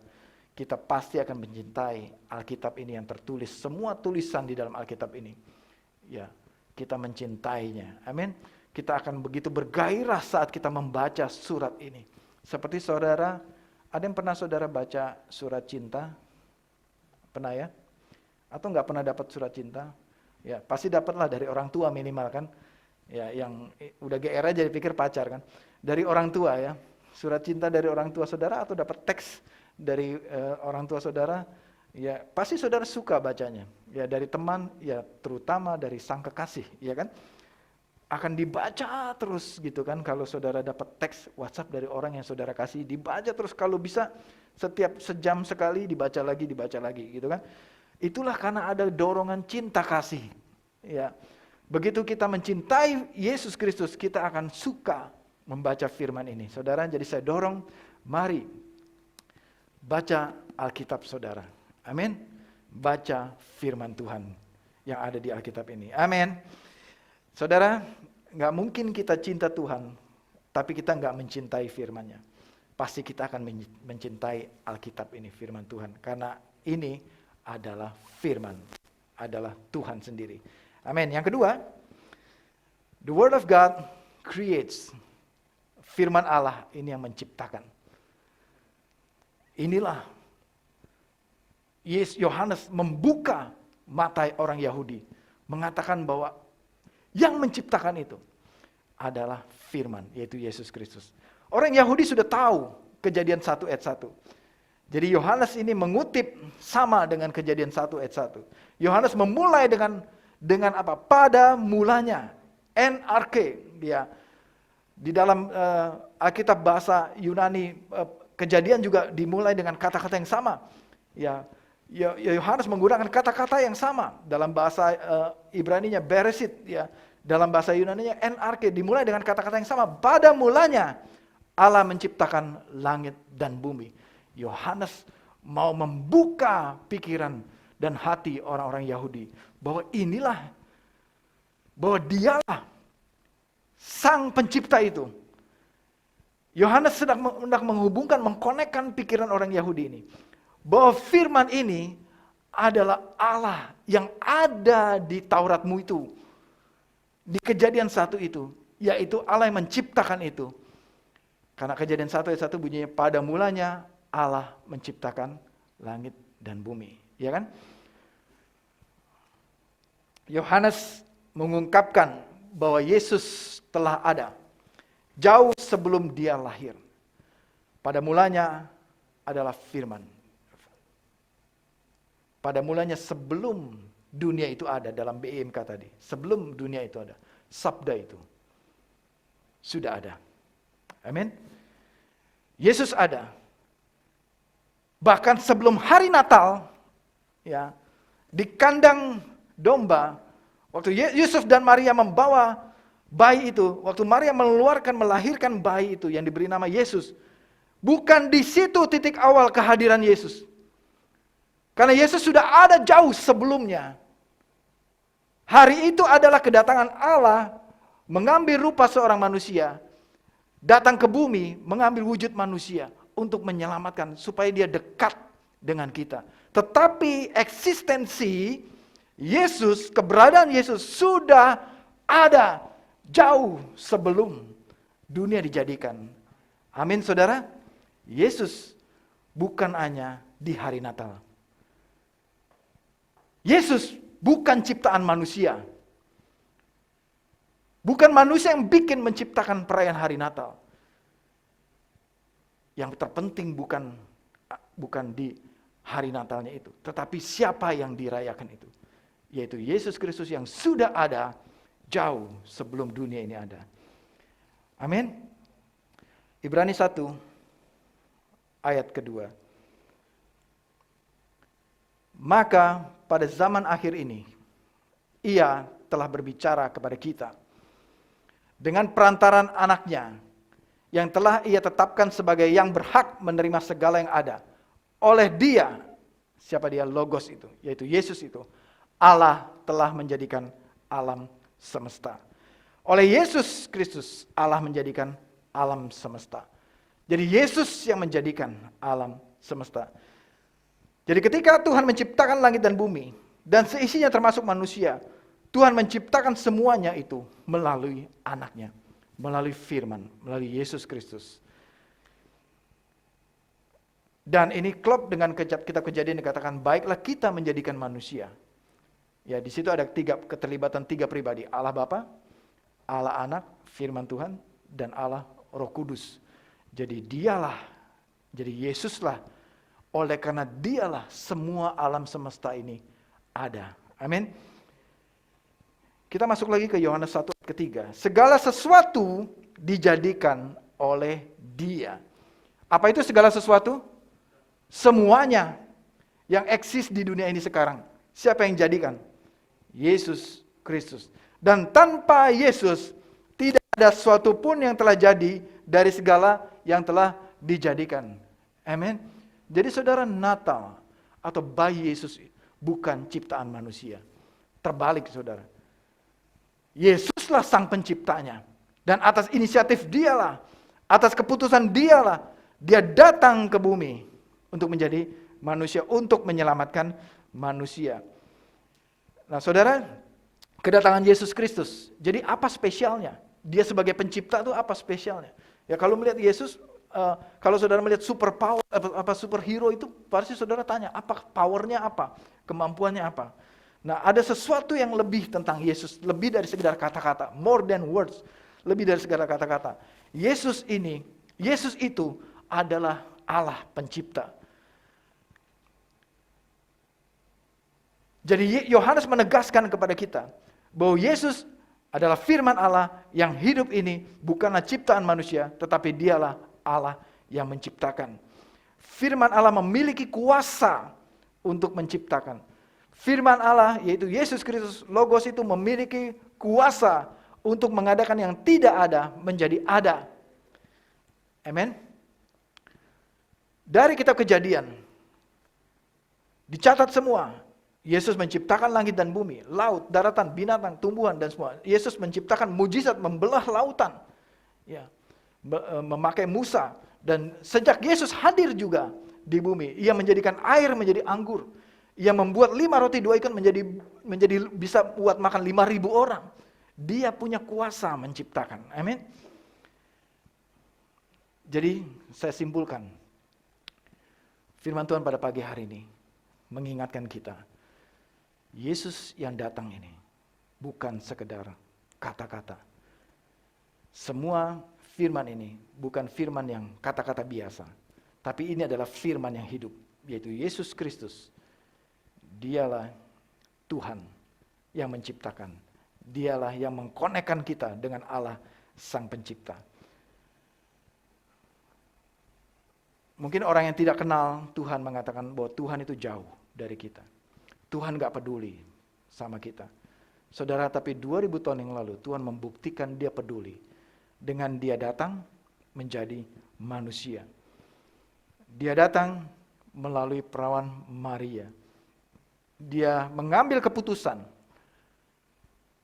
D: kita pasti akan mencintai Alkitab ini yang tertulis. Semua tulisan di dalam Alkitab ini, ya, kita mencintainya. Amin. Kita akan begitu bergairah saat kita membaca surat ini. Seperti saudara, ada yang pernah saudara baca surat cinta? Pernah ya? Atau nggak pernah dapat surat cinta? Ya, pasti dapatlah dari orang tua minimal kan? Ya, yang udah GR aja dipikir pacar kan? Dari orang tua ya, surat cinta dari orang tua saudara atau dapat teks dari orang tua saudara? Ya, pasti saudara suka bacanya. Ya, dari teman, ya terutama dari sang kekasih, ya kan? Akan dibaca terus gitu kan, kalau saudara dapat teks WhatsApp dari orang yang saudara kasih, dibaca terus, kalau bisa setiap sejam sekali dibaca lagi gitu kan. Itulah karena ada dorongan cinta kasih. Ya. Begitu kita mencintai Yesus Kristus, kita akan suka membaca firman ini. Saudara, jadi saya dorong, mari baca Alkitab saudara. Amin. Baca firman Tuhan yang ada di Alkitab ini. Amin. Saudara, nggak mungkin kita cinta Tuhan, tapi kita nggak mencintai firman-Nya. Pasti kita akan mencintai Alkitab ini, firman Tuhan. Karena ini adalah firman, adalah Tuhan sendiri. Amin. Yang kedua, the Word of God creates. Firman Allah ini yang menciptakan. Inilah Yohanes membuka mata orang Yahudi, mengatakan bahwa yang menciptakan itu adalah firman, yaitu Yesus Kristus. Orang Yahudi sudah tahu Kejadian 1 ayat 1. Jadi Yohanes ini mengutip sama dengan Kejadian 1 ayat 1. Yohanes memulai dengan apa? Pada mulanya. NRK. Dia di dalam Alkitab bahasa Yunani, Kejadian juga dimulai dengan kata-kata yang sama. Ya, Yohanes menggunakan kata-kata yang sama dalam bahasa Ibraninya Bereshit, ya. Dalam bahasa Yunaninya NRK, dimulai dengan kata-kata yang sama. Pada mulanya Allah menciptakan langit dan bumi. Yohanes mau membuka pikiran dan hati orang-orang Yahudi bahwa bahwa dialah sang pencipta itu. Yohanes sedang menghubungkan, mengkonekkan pikiran orang Yahudi ini. Bahwa firman ini adalah Allah yang ada di Tauratmu itu. Di Kejadian 1 itu. Yaitu Allah yang menciptakan itu. Karena Kejadian 1 ayat 1 bunyinya, pada mulanya Allah menciptakan langit dan bumi. Ya kan? Yohanes mengungkapkan bahwa Yesus telah ada jauh sebelum dia lahir. Pada mulanya adalah firman. Pada mulanya sebelum dunia itu ada, dalam BIMK tadi. Sebelum dunia itu ada. Sabda itu sudah ada. Amin. Yesus ada. Bahkan sebelum hari Natal, ya, di kandang domba, waktu Yusuf dan Maria membawa bayi itu, waktu Maria melahirkan bayi itu yang diberi nama Yesus, bukan di situ titik awal kehadiran Yesus. Karena Yesus sudah ada jauh sebelumnya. Hari itu adalah kedatangan Allah mengambil rupa seorang manusia, datang ke bumi, mengambil wujud manusia. untuk menyelamatkan, supaya dia dekat dengan kita. Tetapi eksistensi Yesus, keberadaan Yesus sudah ada jauh sebelum dunia dijadikan. Amin, saudara. Yesus bukan hanya di hari Natal. Yesus bukan ciptaan manusia. Bukan manusia yang bikin menciptakan perayaan hari Natal. Yang terpenting bukan di hari Natalnya itu, tetapi siapa yang dirayakan itu, yaitu Yesus Kristus yang sudah ada jauh sebelum dunia ini ada. Amin. Ibrani 1 ayat kedua. Maka pada zaman akhir ini, Ia telah berbicara kepada kita dengan perantaran anaknya, yang telah Ia tetapkan sebagai yang berhak menerima segala yang ada. Oleh Dia, siapa Dia? Logos itu, yaitu Yesus itu, Allah telah menjadikan alam semesta. Oleh Yesus Kristus, Allah menjadikan alam semesta. Jadi Yesus yang menjadikan alam semesta. Jadi ketika Tuhan menciptakan langit dan bumi, dan seisinya termasuk manusia, Tuhan menciptakan semuanya itu melalui anaknya, melalui firman, melalui Yesus Kristus. Dan ini klop dengan kitab Kejadian dikatakan, baiklah kita menjadikan manusia. Ya, di situ ada keterlibatan tiga pribadi, Allah Bapa, Allah Anak, firman Tuhan, dan Allah Roh Kudus. Jadi dialah, jadi Yesuslah, oleh karena dialah semua alam semesta ini ada. Amin. Kita masuk lagi ke Yohanes 1 ayat ketiga. Segala sesuatu dijadikan oleh Dia. Apa itu segala sesuatu? Semuanya yang eksis di dunia ini sekarang. Siapa yang jadikan? Yesus Kristus. Dan tanpa Yesus, tidak ada sesuatu pun yang telah jadi dari segala yang telah dijadikan. Amin. Jadi saudara, Natal atau bayi Yesus bukan ciptaan manusia. Terbalik saudara. Yesuslah sang penciptanya. Dan atas inisiatif dialah, atas keputusan dialah, dia datang ke bumi untuk menjadi manusia, untuk menyelamatkan manusia. Nah saudara, kedatangan Yesus Kristus, jadi apa spesialnya? Dia sebagai pencipta itu apa spesialnya? Ya kalau melihat Yesus, kalau saudara melihat superpower, superhero itu, pasti saudara tanya, apa powernya apa? Kemampuannya apa? Nah ada sesuatu yang lebih tentang Yesus, lebih dari sekedar kata-kata, more than words, lebih dari sekedar kata-kata. Yesus itu adalah Allah pencipta. Jadi Yohanes menegaskan kepada kita bahwa Yesus adalah firman Allah yang hidup ini bukanlah ciptaan manusia, tetapi dialah Allah yang menciptakan. Firman Allah memiliki kuasa untuk menciptakan. Firman Allah yaitu Yesus Kristus, Logos itu memiliki kuasa untuk mengadakan yang tidak ada menjadi ada. Amin. Dari kitab Kejadian dicatat semua. Yesus menciptakan langit dan bumi, laut, daratan, binatang, tumbuhan, dan semua. Yesus menciptakan mujizat membelah lautan. Ya, memakai Musa. Dan sejak Yesus hadir juga di bumi, Ia menjadikan air menjadi anggur. Ia membuat 5 roti 2 ikan menjadi bisa buat makan 5.000 orang. Dia punya kuasa menciptakan. Amin. Jadi saya simpulkan, firman Tuhan pada pagi hari ini mengingatkan kita, Yesus yang datang ini bukan sekedar kata-kata. Semua firman ini bukan firman yang kata-kata biasa, tapi ini adalah firman yang hidup, yaitu Yesus Kristus. Dialah Tuhan yang menciptakan. Dialah yang mengkonekkan kita dengan Allah Sang Pencipta. Mungkin orang yang tidak kenal Tuhan mengatakan bahwa Tuhan itu jauh dari kita. Tuhan gak peduli sama kita. Saudara, tapi 2000 tahun yang lalu Tuhan membuktikan Dia peduli. Dengan Dia datang menjadi manusia. Dia datang melalui perawan Maria. Dia mengambil keputusan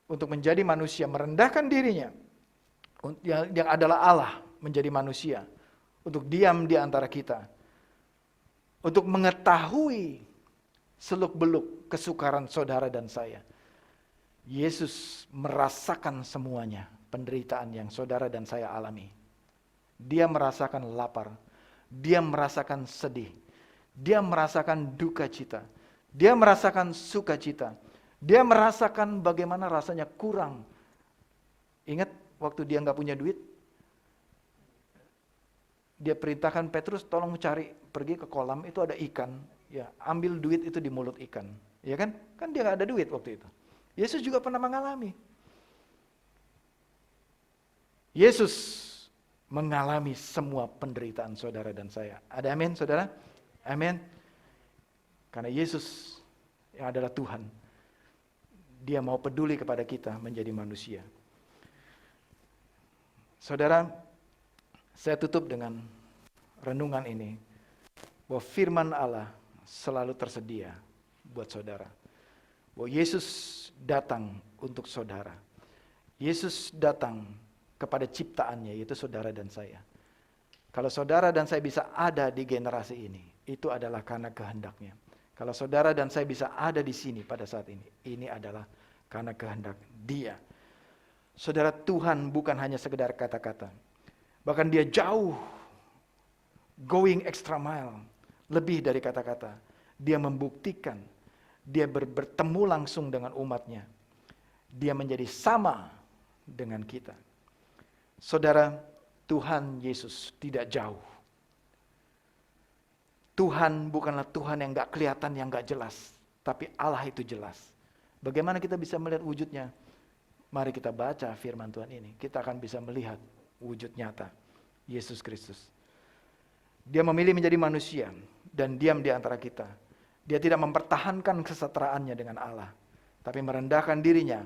D: untuk menjadi manusia, merendahkan dirinya, yang adalah Allah menjadi manusia, untuk diam di antara kita, untuk mengetahui seluk-beluk kesukaran saudara dan saya. Yesus merasakan semuanya penderitaan yang saudara dan saya alami. Dia merasakan lapar, dia merasakan sedih, dia merasakan duka cita, dia merasakan sukacita, dia merasakan bagaimana rasanya kurang. Ingat waktu dia nggak punya duit, dia perintahkan Petrus tolong pergi ke kolam, itu ada ikan, ya ambil duit itu di mulut ikan, ya kan? Kan dia nggak ada duit waktu itu. Yesus juga pernah mengalami. Yesus mengalami semua penderitaan saudara dan saya. Ada amin, saudara? Amin. Karena Yesus yang adalah Tuhan, Dia mau peduli kepada kita menjadi manusia. Saudara, saya tutup dengan renungan ini, bahwa firman Allah selalu tersedia buat saudara. Bahwa Yesus datang untuk saudara. Yesus datang kepada ciptaannya, yaitu saudara dan saya. Kalau saudara dan saya bisa ada di generasi ini, itu adalah karena kehendaknya. Kalau saudara dan saya bisa ada di sini pada saat ini adalah karena kehendak Dia. Saudara, Tuhan bukan hanya sekedar kata-kata. Bahkan Dia jauh, going extra mile, lebih dari kata-kata. Dia membuktikan, Dia bertemu langsung dengan umatnya. Dia menjadi sama dengan kita. Saudara, Tuhan Yesus tidak jauh. Tuhan bukanlah Tuhan yang gak kelihatan, yang gak jelas. Tapi Allah itu jelas. Bagaimana kita bisa melihat wujudnya? Mari kita baca firman Tuhan ini. Kita akan bisa melihat wujud nyata Yesus Kristus. Dia memilih menjadi manusia dan diam di antara kita. Dia tidak mempertahankan kesetaraan dengan Allah, tapi merendahkan dirinya,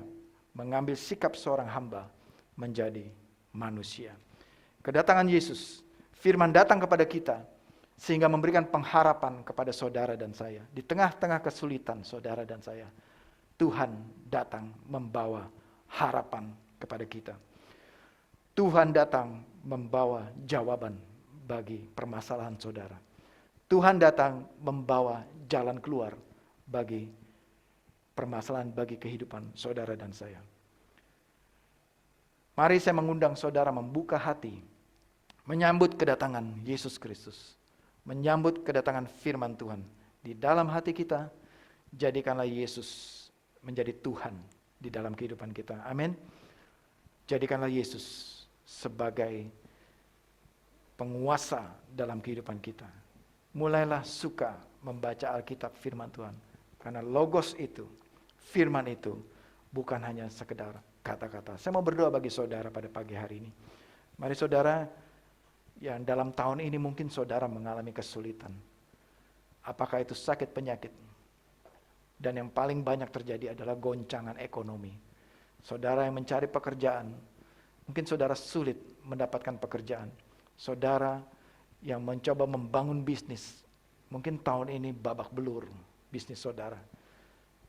D: mengambil sikap seorang hamba menjadi manusia. Kedatangan Yesus, firman datang kepada kita, sehingga memberikan pengharapan kepada saudara dan saya. Di tengah-tengah kesulitan saudara dan saya, Tuhan datang membawa harapan kepada kita. Tuhan datang membawa jawaban bagi permasalahan saudara. Tuhan datang membawa jalan keluar bagi permasalahan, bagi kehidupan saudara dan saya. Mari saya mengundang saudara membuka hati, menyambut kedatangan Yesus Kristus, menyambut kedatangan firman Tuhan. Di dalam hati kita, jadikanlah Yesus menjadi Tuhan di dalam kehidupan kita. Amin. Jadikanlah Yesus sebagai penguasa dalam kehidupan kita. Mulailah suka membaca Alkitab firman Tuhan. Karena logos itu, firman itu, bukan hanya sekedar kata-kata. Saya mau berdoa bagi saudara pada pagi hari ini. Mari saudara, yang dalam tahun ini mungkin saudara mengalami kesulitan. Apakah itu sakit penyakit? Dan yang paling banyak terjadi adalah goncangan ekonomi. Saudara yang mencari pekerjaan, mungkin saudara sulit mendapatkan pekerjaan. Saudara yang mencoba membangun bisnis, mungkin tahun ini babak belur bisnis saudara.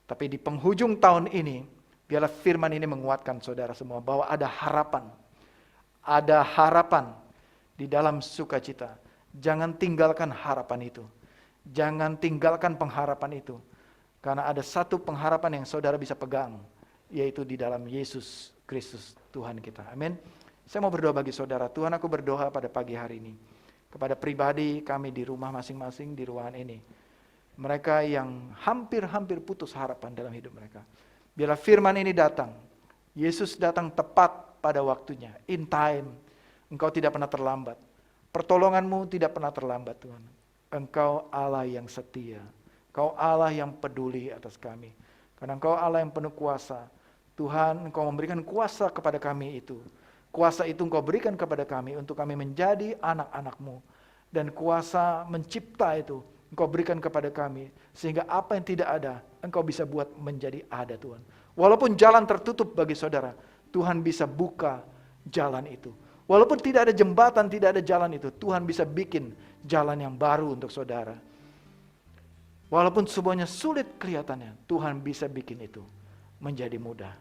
D: Tapi di penghujung tahun ini, biarlah firman ini menguatkan saudara semua bahwa ada harapan. Ada harapan di dalam sukacita. Jangan tinggalkan harapan itu. Jangan tinggalkan pengharapan itu. Karena ada satu pengharapan yang saudara bisa pegang, yaitu di dalam Yesus Kristus Tuhan kita. Amin. Saya mau berdoa bagi saudara. Tuhan, aku berdoa pada pagi hari ini kepada pribadi kami di rumah masing-masing di ruangan ini. Mereka yang hampir-hampir putus harapan dalam hidup mereka. Biarlah firman ini datang. Yesus datang tepat pada waktunya. In time. Engkau tidak pernah terlambat. Pertolonganmu tidak pernah terlambat, Tuhan. Engkau Allah yang setia. Engkau Allah yang peduli atas kami. Karena Engkau Allah yang penuh kuasa. Tuhan, Engkau memberikan kuasa kepada kami itu. Kuasa itu Engkau berikan kepada kami untuk kami menjadi anak-anak-Mu. Dan kuasa mencipta itu Engkau berikan kepada kami. Sehingga apa yang tidak ada, Engkau bisa buat menjadi ada, Tuhan. Walaupun jalan tertutup bagi saudara, Tuhan bisa buka jalan itu. Walaupun tidak ada jembatan, tidak ada jalan itu, Tuhan bisa bikin jalan yang baru untuk saudara. Walaupun semuanya sulit kelihatannya, Tuhan bisa bikin itu menjadi mudah.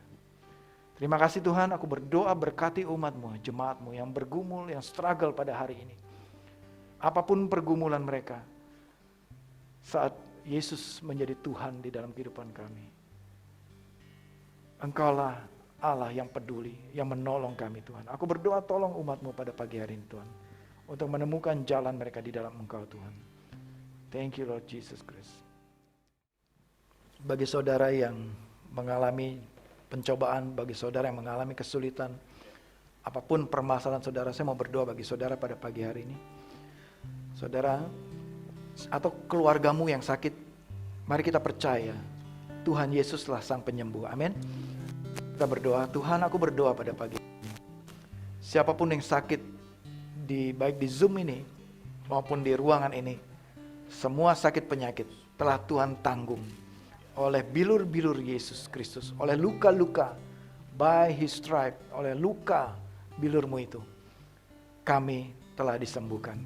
D: Terima kasih Tuhan, aku berdoa berkati umat-Mu, jemaat-Mu yang bergumul, yang struggle pada hari ini. apapun pergumulan mereka, saat Yesus menjadi Tuhan di dalam kehidupan kami, Engkaulah Allah yang peduli, yang menolong kami Tuhan. Aku berdoa tolong umat-Mu pada pagi hari ini Tuhan, untuk menemukan jalan mereka di dalam Engkau Tuhan. Thank you Lord Jesus Christ. Bagi saudara yang mengalami pencobaan, bagi saudara yang mengalami kesulitan, apapun permasalahan saudara, saya mau berdoa bagi saudara pada pagi hari ini. Saudara atau keluargamu yang sakit, mari kita percaya Tuhan Yesuslah Sang Penyembuh. Amin. Kita berdoa, Tuhan aku berdoa pada pagi ini, siapapun yang sakit baik di Zoom ini maupun di ruangan ini, semua sakit penyakit telah Tuhan tanggung oleh bilur-bilur Yesus Kristus, oleh luka-luka, by His stripe, oleh luka bilur-Mu itu, kami telah disembuhkan.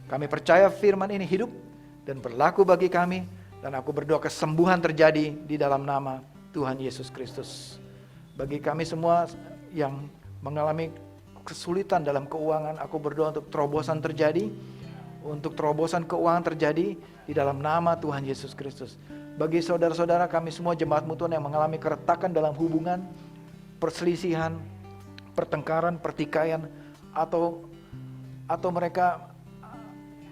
D: Kami percaya firman ini hidup dan berlaku bagi kami, dan aku berdoa kesembuhan terjadi di dalam nama Tuhan Yesus Kristus. Bagi kami semua yang mengalami kesulitan dalam keuangan, aku berdoa untuk terobosan terjadi, untuk terobosan keuangan terjadi di dalam nama Tuhan Yesus Kristus. Bagi saudara-saudara kami semua jemaat-Mu Tuhan yang mengalami keretakan dalam hubungan, perselisihan, pertengkaran, pertikaian, atau mereka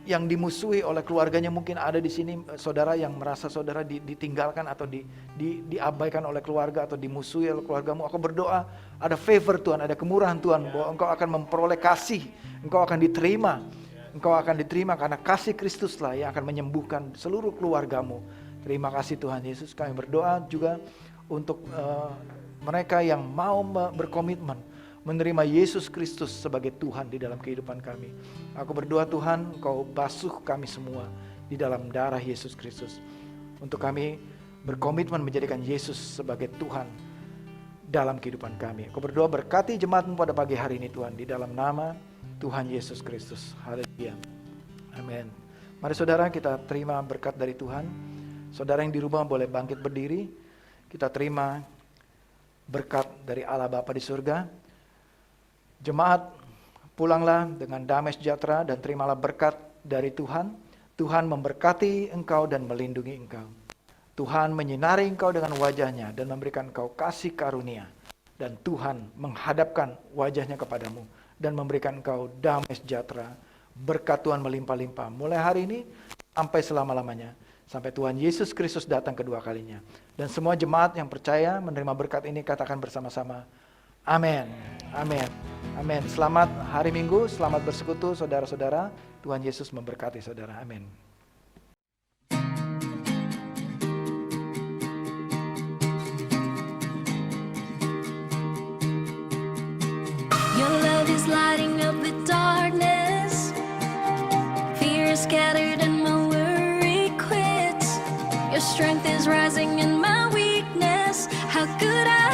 D: yang dimusuhi oleh keluarganya, mungkin ada di sini saudara yang merasa saudara ditinggalkan atau diabaikan oleh keluarga atau dimusuhi oleh keluargamu. Aku berdoa ada favor Tuhan, ada kemurahan Tuhan, bahwa engkau akan memperoleh kasih, engkau akan diterima karena kasih Kristuslah yang akan menyembuhkan seluruh keluargamu. Terima kasih Tuhan Yesus. Kami berdoa juga untuk mereka yang mau berkomitmen menerima Yesus Kristus sebagai Tuhan di dalam kehidupan kami. Aku berdoa Tuhan, Engkau basuh kami semua di dalam darah Yesus Kristus, untuk kami berkomitmen menjadikan Yesus sebagai Tuhan dalam kehidupan kami. Aku berdoa berkati jemaat-Mu pada pagi hari ini Tuhan, di dalam nama Tuhan Yesus Kristus. Haleluya. Amin. Mari saudara kita terima berkat dari Tuhan. Saudara yang di rumah boleh bangkit berdiri. Kita terima berkat dari Allah Bapa di surga. Jemaat, pulanglah dengan damai sejahtera dan terimalah berkat dari Tuhan. Tuhan memberkati engkau dan melindungi engkau. Tuhan menyinari engkau dengan wajahnya dan memberikan engkau kasih karunia. Dan Tuhan menghadapkan wajahnya kepadamu dan memberikan engkau damai sejahtera. Berkat Tuhan melimpah-limpah mulai hari ini sampai selama-lamanya. Sampai Tuhan Yesus Kristus datang kedua kalinya. Dan semua jemaat yang percaya menerima berkat ini katakan bersama-sama, amin. Amin. Amin. Selamat hari Minggu, selamat bersekutu saudara-saudara. Tuhan Yesus memberkati saudara. Amin.
A: Your love is lighting up the darkness. Fear is scattered and my worry quits. Your strength is rising in my weakness. How could I